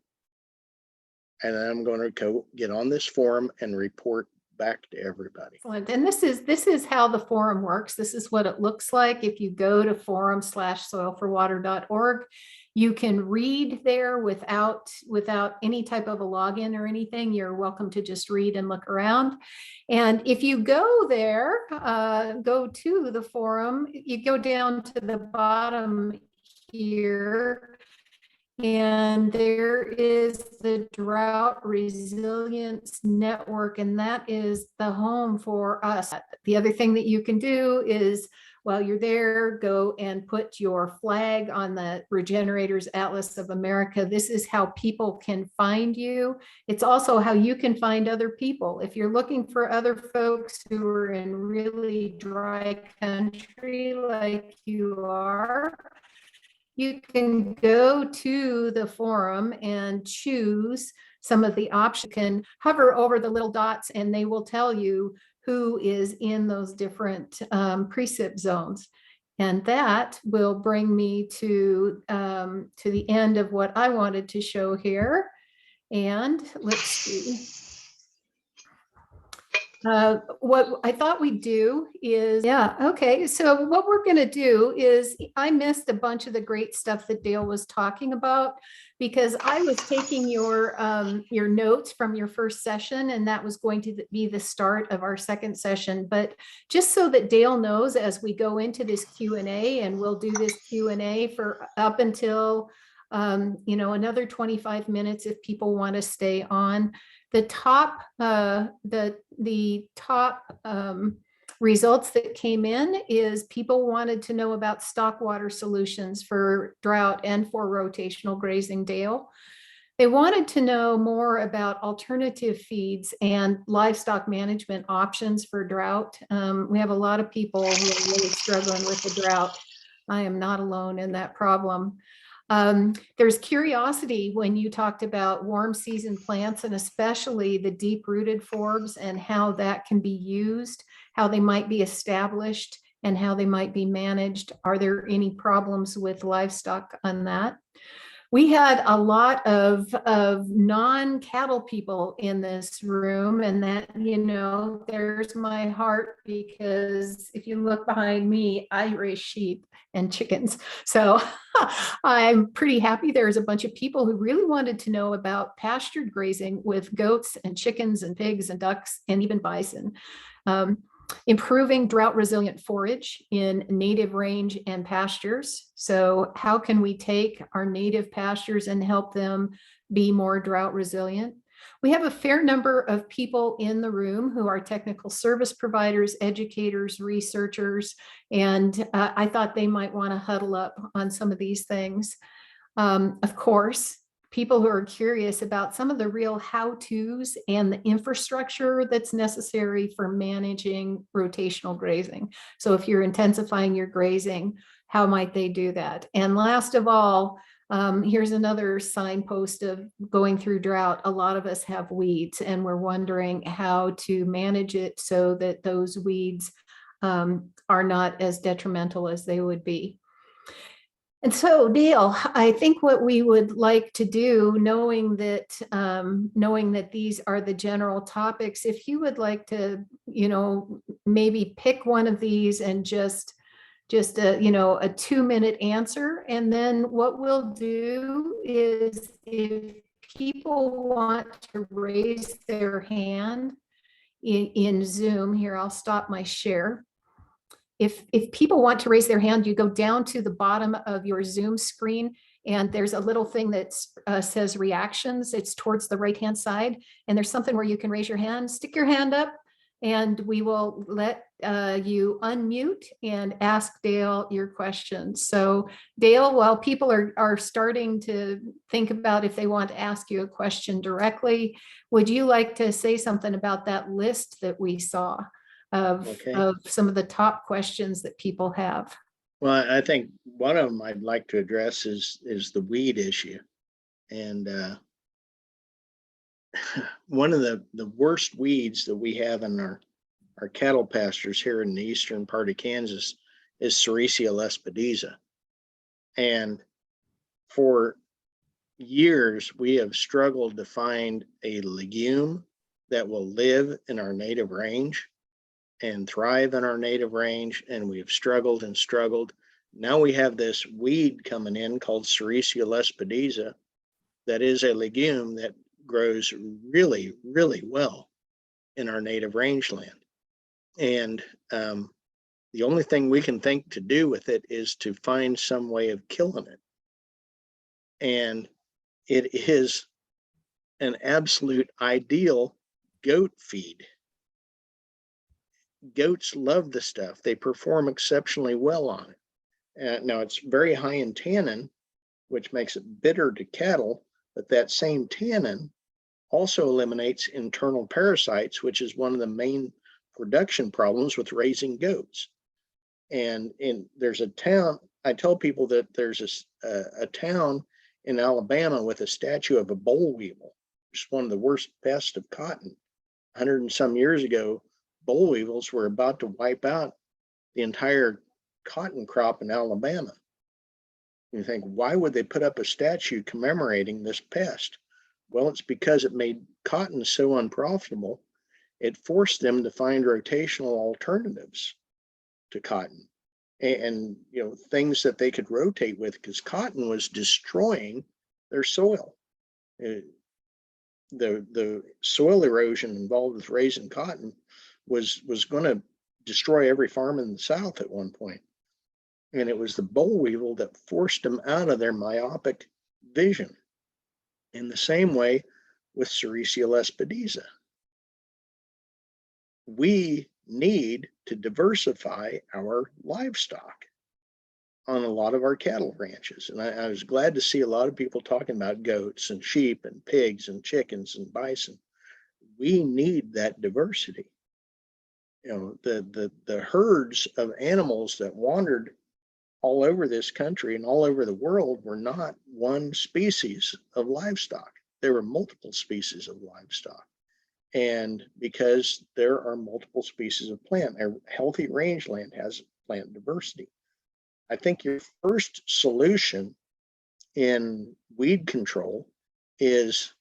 [SPEAKER 2] And then I'm going to go get on this forum and report back to everybody.
[SPEAKER 1] Excellent. And this is how the forum works. This is what it looks like. If you go to forum/soilforwater.org, you can read there without any type of a login or anything. You're welcome to just read and look around. And if you go there, go to the forum, you go down to the bottom here, and there is the Drought Resilience Network, and that is the home for us. The other thing that you can do is, while you're there, go and put your flag on the Regenerators Atlas of America. This is how people can find you. It's also how you can find other people. If you're looking for other folks who are in really dry country like you are, you can go to the forum and choose some of the options. You can hover over the little dots and they will tell you who is in those different precip zones. And that will bring me to the end of what I wanted to show here. And let's see. What I thought we'd do is, okay. So what we're going to do is, I missed a bunch of the great stuff that Dale was talking about because I was taking your notes from your first session, and that was going to be the start of our second session. But just so that Dale knows, as we go into this Q&A, and we'll do this Q&A for up until another 25 minutes if people want to stay on. The top results that came in is people wanted to know about stock water solutions for drought and for rotational grazing, Dale. They wanted to know more about alternative feeds and livestock management options for drought. We have a lot of people who are really struggling with the drought. I am not alone in that problem. There's curiosity when you talked about warm season plants, and especially the deep-rooted forbs, and how that can be used, how they might be established, and how they might be managed. Are there any problems with livestock on that? We had a lot of non-cattle people in this room, and that, there's my heart, because if you look behind me, I raise sheep and chickens. So I'm pretty happy there's a bunch of people who really wanted to know about pastured grazing with goats and chickens and pigs and ducks and even bison. Improving drought resilient forage in native range and pastures. So how can we take our native pastures and help them be more drought resilient? We have a fair number of people in the room who are technical service providers, educators, researchers, and I thought they might want to huddle up on some of these things. Of course, people who are curious about some of the real how-tos and the infrastructure that's necessary for managing rotational grazing. So if you're intensifying your grazing, how might they do that? And last of all, here's another signpost of going through drought. A lot of us have weeds, and we're wondering how to manage it so that those weeds are not as detrimental as they would be. And so, Dale, I think what we would like to do, knowing that these are the general topics, if you would like to, maybe pick one of these and just a 2-minute answer. And then what we'll do is, if people want to raise their hand in Zoom, here, I'll stop my share. If people want to raise their hand, you go down to the bottom of your Zoom screen, and there's a little thing that says reactions. It's towards the right-hand side, and there's something where you can raise your hand, stick your hand up, and we will let you unmute and ask Dale your questions. So Dale, while people are starting to think about if they want to ask you a question directly, would you like to say something about that list that we saw of,
[SPEAKER 2] Okay.
[SPEAKER 1] of some of the top questions that people have?
[SPEAKER 2] Well, I think one of them I'd like to address is the weed issue. And one of the worst weeds that we have in our cattle pastures here in the eastern part of Kansas is Sericea lespedeza. And for years, we have struggled to find a legume that will live in our native range and thrive in our native range. And we have struggled and struggled. Now we have this weed coming in called Sericea lespedeza that is a legume that grows really, really well in our native rangeland. And the only thing we can think to do with it is to find some way of killing it. And it is an absolute ideal goat feed. Goats love the stuff. They perform exceptionally well on it. Now it's very high in tannin, which makes it bitter to cattle, but that same tannin also eliminates internal parasites, which is one of the main production problems with raising goats. And there's a town, I tell people that there's a town in Alabama with a statue of a boll weevil, which is one of the worst pests of cotton. 100 and some years ago, boll weevils were about to wipe out the entire cotton crop in Alabama. You think, why would they put up a statue commemorating this pest? Well, it's because it made cotton so unprofitable, it forced them to find rotational alternatives to cotton and things that they could rotate with, because cotton was destroying their soil. The soil erosion involved with raising cotton was going to destroy every farm in the South at one point. And it was the boll weevil that forced them out of their myopic vision. In the same way with Sericea lespedeza. We need to diversify our livestock on a lot of our cattle ranches. And I was glad to see a lot of people talking about goats and sheep and pigs and chickens and bison. We need that diversity. The herds of animals that wandered all over this country and all over the world were not one species of livestock. There were multiple species of livestock. And because there are multiple species of plant, a healthy rangeland has plant diversity. I think your first solution in weed control is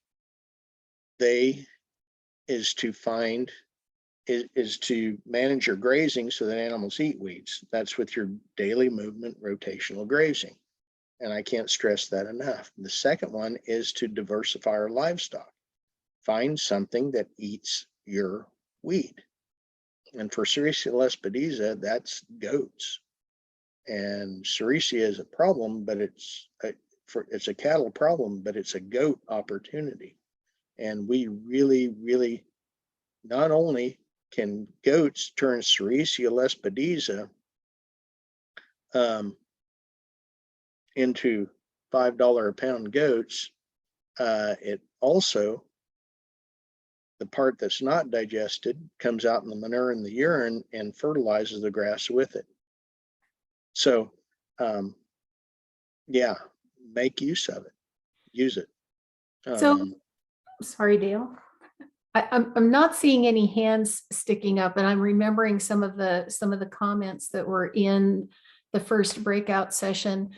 [SPEAKER 2] to manage your grazing so that animals eat weeds. That's with your daily movement rotational grazing. And I can't stress that enough. The second one is to diversify our livestock. Find something that eats your weed. And for Sericea lespedeza, that's goats. And Sericea is a problem, but it's a cattle problem, but it's a goat opportunity. And we really, really, not only can goats turn Sericea lespedeza into $5 a pound goats, it also, the part that's not digested comes out in the manure and the urine and fertilizes the grass with it. So, yeah, make use of it. Use it.
[SPEAKER 1] So, sorry, Dale. I'm not seeing any hands sticking up, and I'm remembering some of the comments that were in the first breakout session.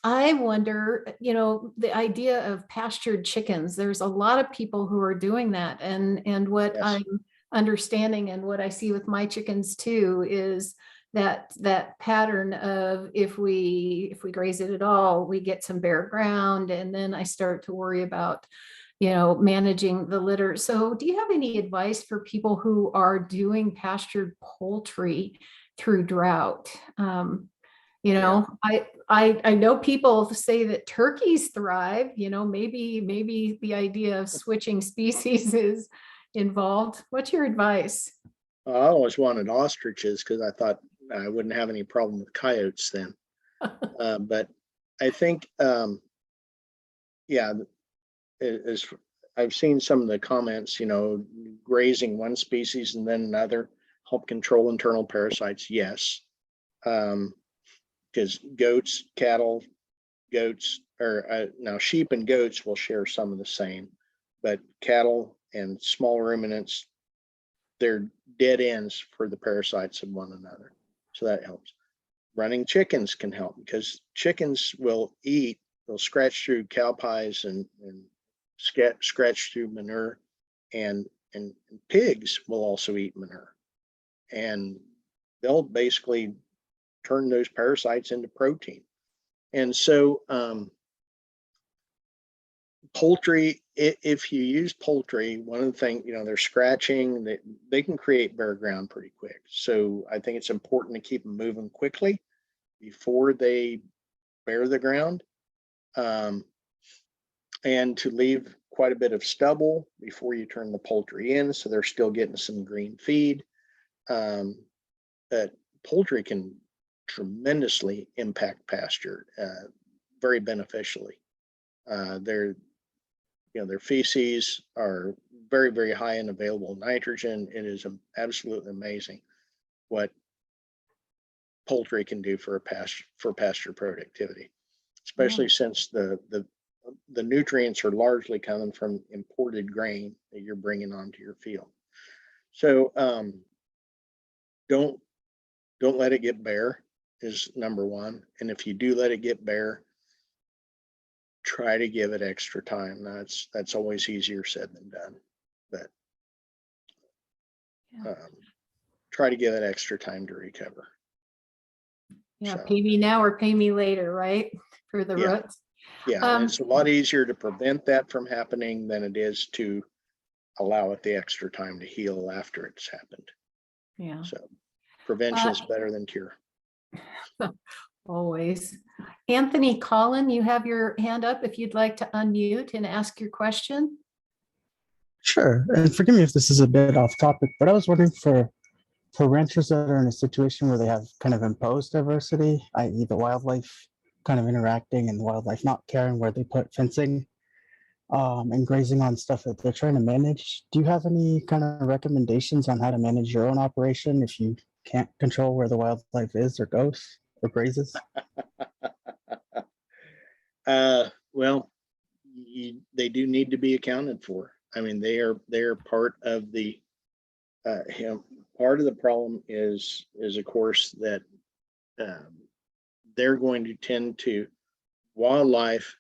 [SPEAKER 1] I wonder, the idea of pastured chickens, there's a lot of people who are doing that. And what
[SPEAKER 2] Yes.
[SPEAKER 1] I'm understanding and what I see with my chickens too is that pattern of if we graze it at all, we get some bare ground, and then I start to worry about managing the litter. So do you have any advice for people who are doing pastured poultry through drought? I know people say that turkeys thrive, maybe the idea of switching species involved. What's your advice?
[SPEAKER 2] I always wanted ostriches because I thought I wouldn't have any problem with coyotes then. But I think, yeah, as I've seen some of the comments, grazing one species and then another help control internal parasites. Yes. Because goats, cattle, goats, or now sheep and goats will share some of the same, but cattle and small ruminants, they're dead ends for the parasites of one another. So that helps. Running chickens can help because chickens will eat, they'll scratch through cow pies and scratch through manure, and pigs will also eat manure. And they'll basically turn those parasites into protein. And so poultry, if you use poultry, one of the things, they're scratching, they can create bare ground pretty quick. So I think it's important to keep them moving quickly before they bare the ground, and to leave quite a bit of stubble before you turn the poultry in, so they're still getting some green feed. But poultry can tremendously impact pasture, very beneficially. Their feces are very, very high in available nitrogen. It is absolutely amazing what poultry can do for pasture productivity, especially since the nutrients are largely coming from imported grain that you're bringing onto your field. So don't let it get bare is number one. And if you do let it get bare, try to give it extra time. That's always easier said than done, but try to give it extra time to recover.
[SPEAKER 1] Yeah,
[SPEAKER 2] So,
[SPEAKER 1] pay me now or pay me later, right? For the roots.
[SPEAKER 2] Yeah, and it's a lot easier to prevent that from happening than it is to allow it the extra time to heal after it's happened.
[SPEAKER 1] Yeah.
[SPEAKER 2] So prevention is better than cure.
[SPEAKER 1] Always. Anthony Collin, you have your hand up if you'd like to unmute and ask your question.
[SPEAKER 5] Sure. And forgive me if this is a bit off topic, but I was wondering for ranchers that are in a situation where they have kind of imposed diversity, i.e. the wildlife kind of interacting and the wildlife not caring where they put fencing, and grazing on stuff that they're trying to manage. Do you have any kind of recommendations on how to manage your own operation if you can't control where the wildlife is or goes or grazes?
[SPEAKER 2] Well, they do need to be accounted for. I mean, they are part of the part of the problem is of course that they're going to tend to wildlife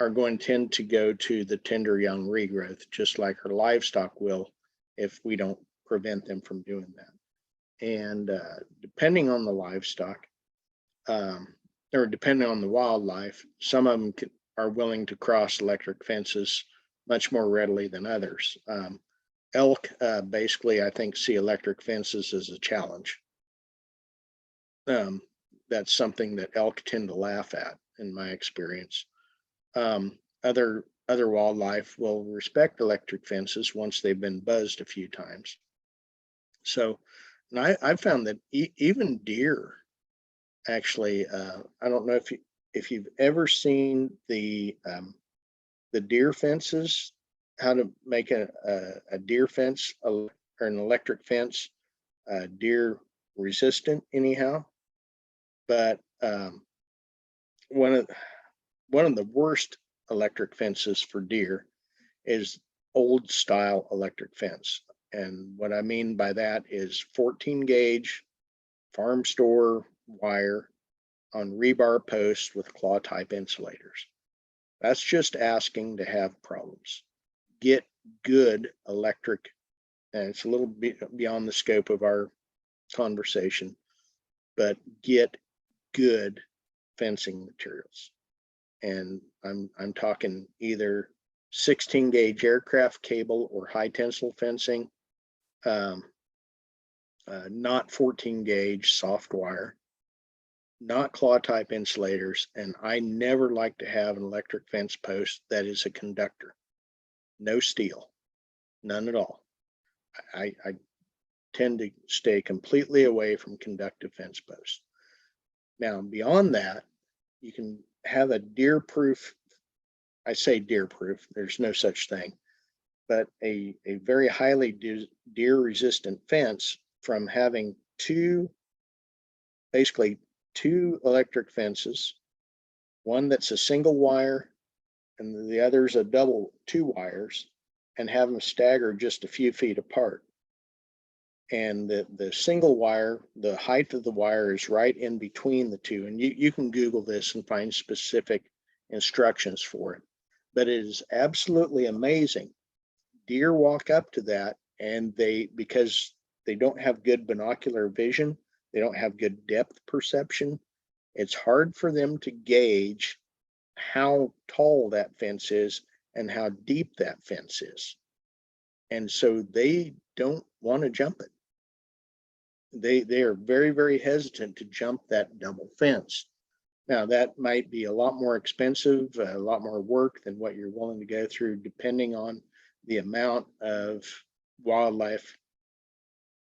[SPEAKER 2] are going to tend to go to the tender young regrowth, just like our livestock will if we don't prevent them from doing that. And depending on the livestock, or depending on the wildlife, some of them are willing to cross electric fences much more readily than others. Elk basically, I think, see electric fences as a challenge. That's something that elk tend to laugh at, in my experience. Other wildlife will respect electric fences once they've been buzzed a few times. So, and I found that even deer, actually, I don't know if you've ever seen the deer fences, how to make a deer fence or an electric fence deer resistant anyhow. But one of the worst electric fences for deer is old style electric fence. And what I mean by that is 14 gauge farm store wire on rebar posts with claw type insulators. That's just asking to have problems. Get good electric, and it's a little bit beyond the scope of our conversation, but get good fencing materials. And I'm talking either 16 gauge aircraft cable or high tensile fencing, not 14 gauge soft wire, not claw type insulators. And I never like to have an electric fence post that is a conductor, no steel. none at all. I tend to stay completely away from conductive fence posts. Now, beyond that, you can have a deer proof, I say deer proof, there's no such thing, but a very highly deer resistant fence from having basically two electric fences, one that's a single wire and the other's a double 2 wires, and have them staggered just a few feet apart. And the single wire, the height of the wire is right in between the two. And you can Google this and find specific instructions for it. But it is absolutely amazing. Deer walk up to that and because they don't have good binocular vision, they don't have good depth perception, it's hard for them to gauge how tall that fence is and how deep that fence is. And so they don't want to jump it. They are very, very hesitant to jump that double fence. Now, that might be a lot more expensive, a lot more work than what you're willing to go through, depending on the amount of wildlife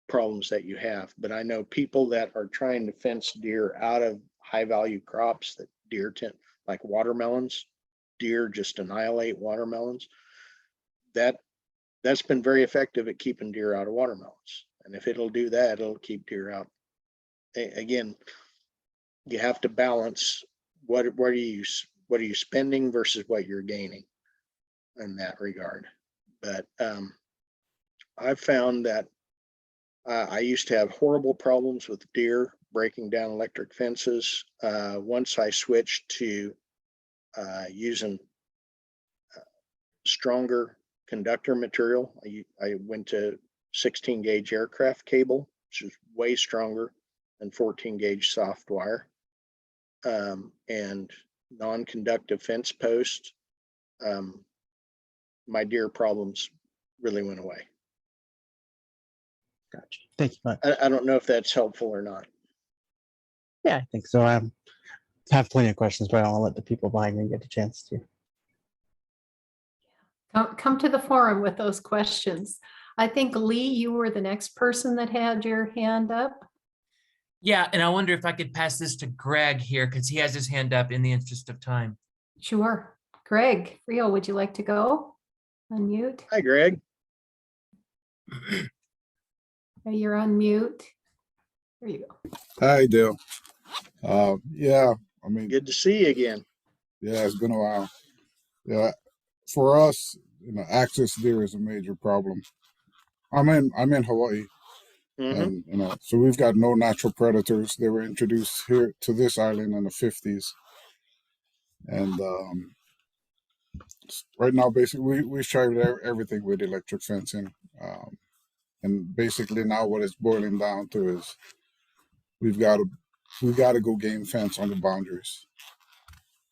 [SPEAKER 2] problems that you have. But I know people that are trying to fence deer out of high value crops that deer tend, like watermelons. Deer just annihilate watermelons. That's been very effective at keeping deer out of watermelons. And if it'll do that, it'll keep deer out. Again, you have to balance what are you spending versus what you're gaining in that regard. But I've found that I used to have horrible problems with deer breaking down electric fences. Once I switched to using stronger conductor material, I went to 16 gauge aircraft cable, which is way stronger than 14 gauge soft wire, and non-conductive fence posts. My deer problems really went away.
[SPEAKER 5] Gotcha. Thank you much.
[SPEAKER 2] I don't know if that's helpful or not.
[SPEAKER 5] Yeah, I think so. I have plenty of questions, but I don't want to let the people behind me get a chance to.
[SPEAKER 1] Come to the forum with those questions. I think, Lee, you were the next person that had your hand up.
[SPEAKER 6] Yeah, and I wonder if I could pass this to Greg here because he has his hand up in the interest of time.
[SPEAKER 1] Sure. Greg, Rio, would you like to go? Unmute.
[SPEAKER 2] Hi, Greg.
[SPEAKER 1] You're on mute. There you go.
[SPEAKER 7] Hi, Dale. Yeah, I mean,
[SPEAKER 2] Good to see you again.
[SPEAKER 7] yeah, it's been a while. Yeah, for us, access deer is a major problem. I'm in Hawaii,
[SPEAKER 2] Mhm.
[SPEAKER 7] and so we've got no natural predators. They were introduced here to this island in the 50s, and right now, basically, we tried everything with electric fencing, and basically now what it's boiling down to is we got to go game fence on the boundaries,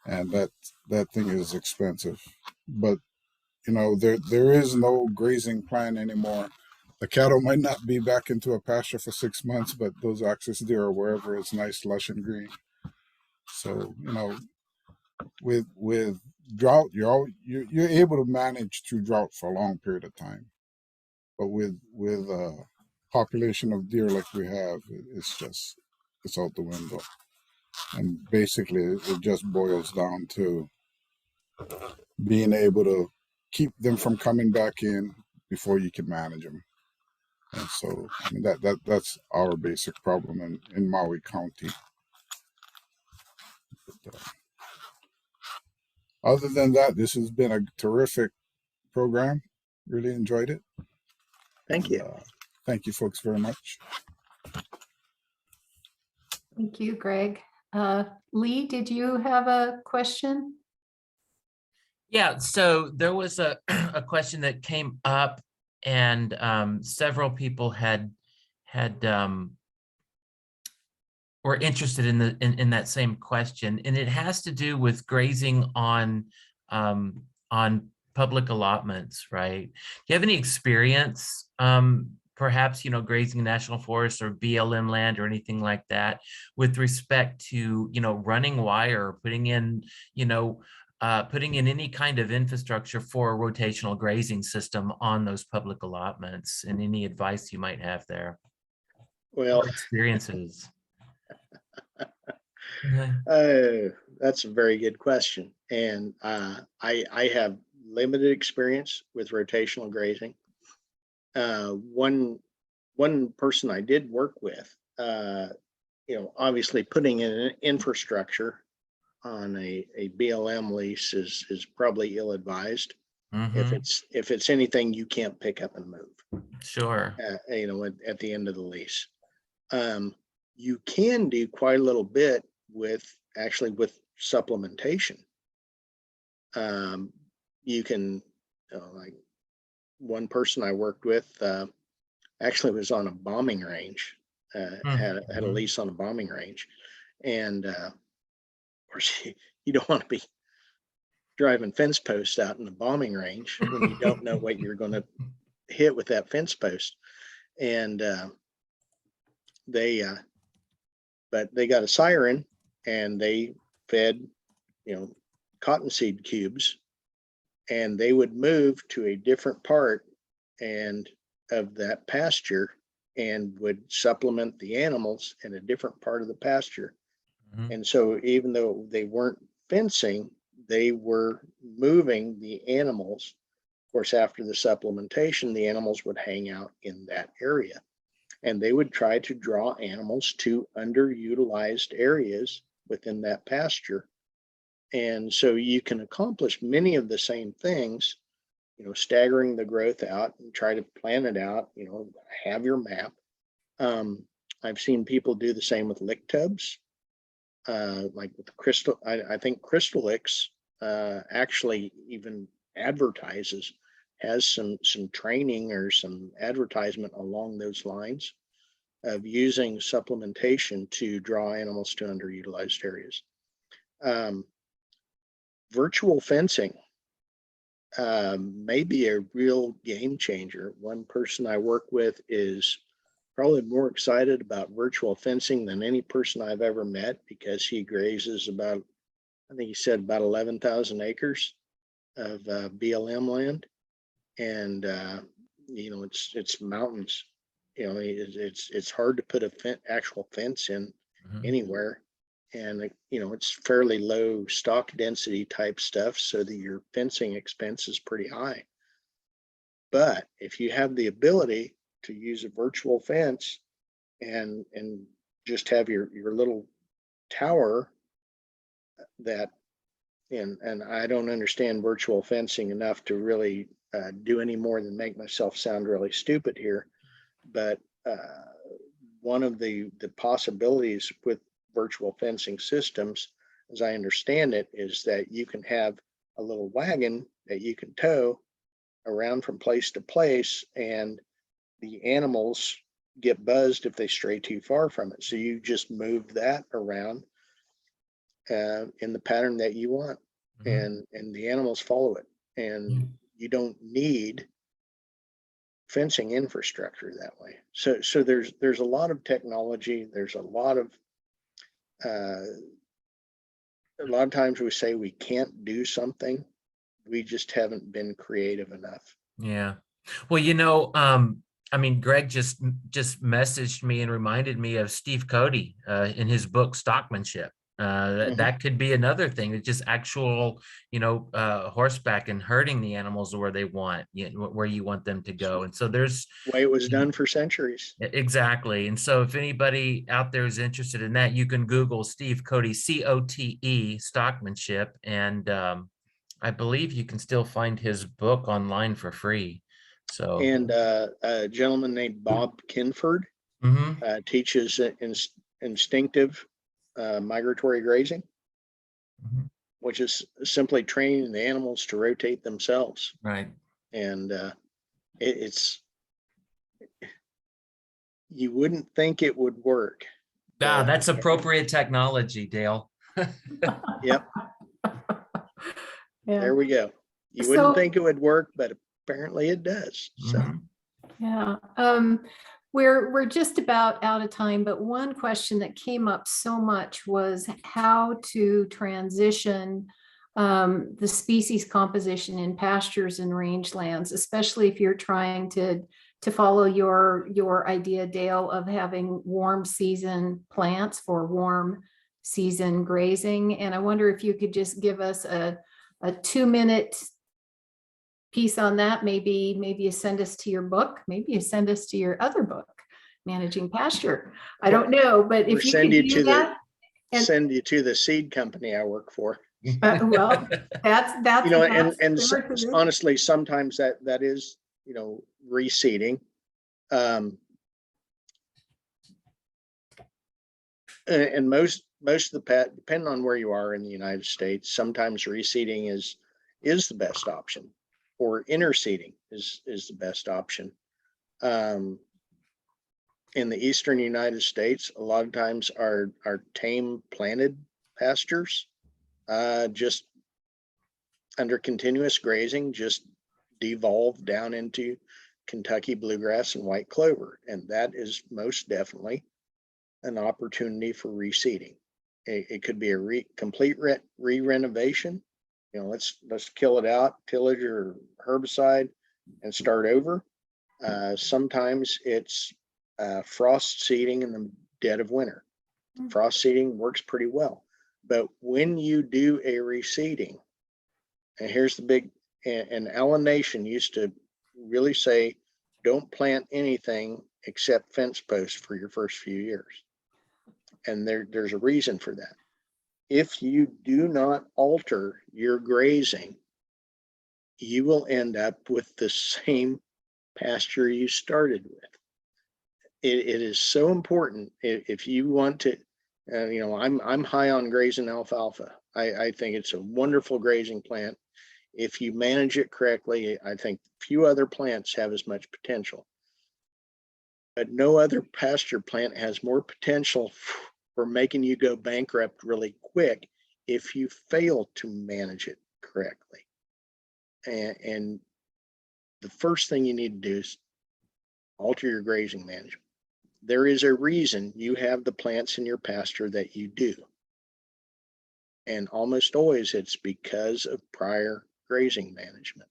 [SPEAKER 7] and that thing is expensive. But there is no grazing plan anymore. The cattle might not be back into a pasture for 6 months, but those access deer are wherever it's nice, lush, and green. So with drought, you're able to manage through drought for a long period of time. But with population of deer like we have, it's out the window. And basically, it just boils down to being able to keep them from coming back in before you can manage them. And so, I mean, that's our basic problem in Maui County. But, other than that, this has been a terrific program. Really enjoyed it.
[SPEAKER 2] Thank you.
[SPEAKER 7] Thank you folks very much.
[SPEAKER 1] Thank you, Greg. Lee, did you have a question?
[SPEAKER 6] Yeah, so there was a question that came up, and several people were interested in that same question, and it has to do with grazing on public allotments, right? Do you have any experience, perhaps grazing national forest or BLM land or anything like that, with respect to running wire, or putting in putting in any kind of infrastructure for a rotational grazing system on those public allotments, and any advice you might have there.
[SPEAKER 2] Well,
[SPEAKER 6] Or experiences. Yeah.
[SPEAKER 2] that's a very good question. And I have limited experience with rotational grazing. One person I did work with, obviously putting in an infrastructure on a BLM lease is probably ill-advised.
[SPEAKER 6] Mhm.
[SPEAKER 2] If it's anything you can't pick up and move,
[SPEAKER 6] Sure.
[SPEAKER 2] at the end of the lease. You can do quite a little bit with supplementation. You can, like one person I worked with, actually was on a bombing range, had a
[SPEAKER 6] Mhm.
[SPEAKER 2] lease on a bombing range. And of course, you don't want to be driving fence posts out in the bombing range when you don't know what you're going to hit with that fence post. And but they got a siren, and they fed, cottonseed cubes, and they would move to a different part and of that pasture and would supplement the animals in a different part of the pasture.
[SPEAKER 6] Mhm.
[SPEAKER 2] And so even though they weren't fencing, they were moving the animals. Of course, after the supplementation, the animals would hang out in that area, and they would try to draw animals to underutilized areas within that pasture. And so you can accomplish many of the same things, staggering the growth out and try to plan it out, have your map. I've seen people do the same with lick tubs, like with crystal. I think Crystal Licks actually even advertises, has some training or some advertisement along those lines of using supplementation to draw animals to underutilized areas. Virtual fencing may be a real game changer. One person I work with is probably more excited about virtual fencing than any person I've ever met, because he grazes about, I think he said about 11,000 acres of BLM land. And, it's mountains, it's hard to put a actual fence in
[SPEAKER 6] Mhm.
[SPEAKER 2] anywhere. And, it's fairly low stock density type stuff, so that your fencing expense is pretty high. But if you have the ability to use a virtual fence and just have your little tower that, and I don't understand virtual fencing enough to really do any more than make myself sound really stupid here. But one of the possibilities with virtual fencing systems, as I understand it, is that you can have a little wagon that you can tow around from place to place, and the animals get buzzed if they stray too far from it. So you just move that around in the pattern that you want,
[SPEAKER 6] Mhm.
[SPEAKER 2] and the animals follow it. And you don't need fencing infrastructure that way. So there's a lot of technology. There's a lot of times we say we can't do something. We just haven't been creative enough.
[SPEAKER 6] Yeah. Well, I mean, Greg just messaged me and reminded me of Steve Cody in his book Stockmanship. That could be another thing. It's just actual, horseback and herding the animals where they want, where you want them to go. And so there's
[SPEAKER 2] Way it was done for centuries.
[SPEAKER 6] exactly. And so if anybody out there is interested in that, you can Google Steve Cody, COTE, Stockmanship, and I believe you can still find his book online for free. So,
[SPEAKER 2] And a gentleman named Bob Kinford
[SPEAKER 6] mhm.
[SPEAKER 2] teaches instinctive migratory grazing,
[SPEAKER 6] Mhm.
[SPEAKER 2] which is simply training the animals to rotate themselves.
[SPEAKER 6] Right.
[SPEAKER 2] And it's, you wouldn't think it would work. But
[SPEAKER 6] That's appropriate technology, Dale.
[SPEAKER 2] yep,
[SPEAKER 1] Yeah.
[SPEAKER 2] there we go. You
[SPEAKER 1] So-
[SPEAKER 2] wouldn't think it would work, but apparently it does. So
[SPEAKER 6] Mhm.
[SPEAKER 1] Yeah, we're just about out of time, but one question that came up so much was how to transition the species composition in pastures and rangelands, especially if you're trying to follow your idea, Dale, of having warm season plants for warm season grazing. And I wonder if you could just give us a 2-minute piece on that. Maybe you send us to your book, maybe you send us to your other book, Managing Pasture. I don't know, but if you could do that.
[SPEAKER 2] Send you to the seed company I work for.
[SPEAKER 1] Well, that's
[SPEAKER 2] You know,
[SPEAKER 1] that's
[SPEAKER 2] and
[SPEAKER 1] their position.
[SPEAKER 2] honestly, sometimes that is, you know, reseeding. And most of the depending on where you are in the United States, sometimes reseeding is the best option, or interseeding is the best option. In the eastern United States, a lot of times our tame planted pastures, just under continuous grazing, just devolve down into Kentucky bluegrass and white clover, and that is most definitely an opportunity for reseeding. It could be a complete re-renovation. You know, let's kill it out, tillage or herbicide, and start over. Sometimes it's frost seeding in the dead of winter. Frost seeding works pretty well, but when you do a reseeding, and here's the big, and Allen Nation used to really say, don't plant anything except fence posts for your first few years. And there's a reason for that. If you do not alter your grazing, you will end up with the same pasture you started with. It is so important if you want to, you know, I'm high on grazing alfalfa. I think it's a wonderful grazing plant. If you manage it correctly, I think few other plants have as much potential. But no other pasture plant has more potential for making you go bankrupt really quick if you fail to manage it correctly. And the first thing you need to do is alter your grazing management. There is a reason you have the plants in your pasture that you do. And almost always it's because of prior grazing management,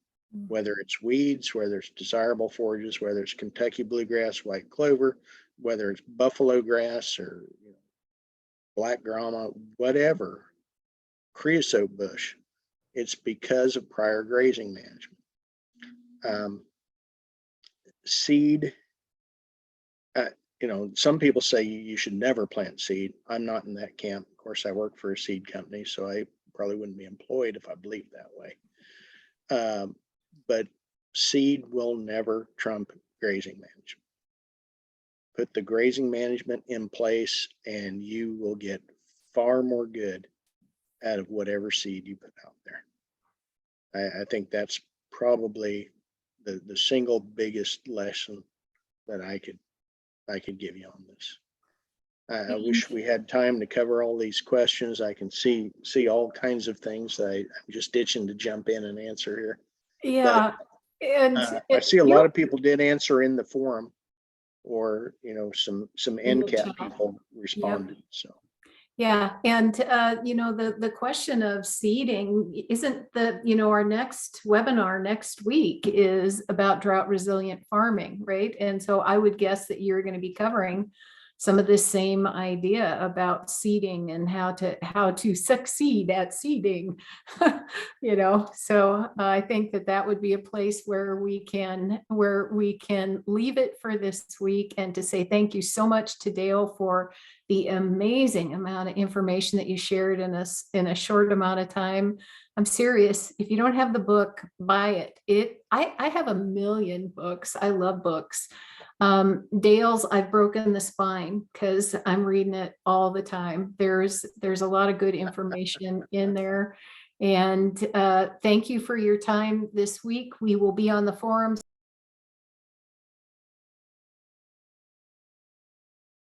[SPEAKER 2] whether it's weeds, whether it's desirable forages, whether it's Kentucky bluegrass, white clover, whether it's buffalo grass or, you know, black grama, whatever, creosote bush. It's because of prior grazing management. Seed, you know, some people say you should never plant seed. I'm not in that camp. Of course, I work for a seed company, so I probably wouldn't be employed if I believed that way. But seed will never trump grazing management. Put the grazing management in place and you will get far more good out of whatever seed you put out there. I think that's probably the single biggest lesson that I could give you on this. I wish we had time to cover all these questions. I can see all kinds of things that I'm just itching to jump in and answer here.
[SPEAKER 1] Yeah. And
[SPEAKER 2] I see a lot of people did answer in the forum, or, you know, some
[SPEAKER 1] In the
[SPEAKER 2] NCAP
[SPEAKER 1] chat.
[SPEAKER 2] people responded. So
[SPEAKER 1] yeah, and you know, the question of seeding isn't you know, our next webinar next week is about drought resilient farming, right? And so I would guess that you're going to be covering some of this same idea about seeding and how to succeed at seeding. You know, so I think that would be a place where we can leave it for this week, and to say thank you so much to Dale for the amazing amount of information that you shared in a short amount of time. I'm serious. If you don't have the book, buy it. I have a million books. I love books. Dale's I've Broken the Spine, because I'm reading it all the time. There's a lot of good information in there. And thank you for your time this week. We will be on the forums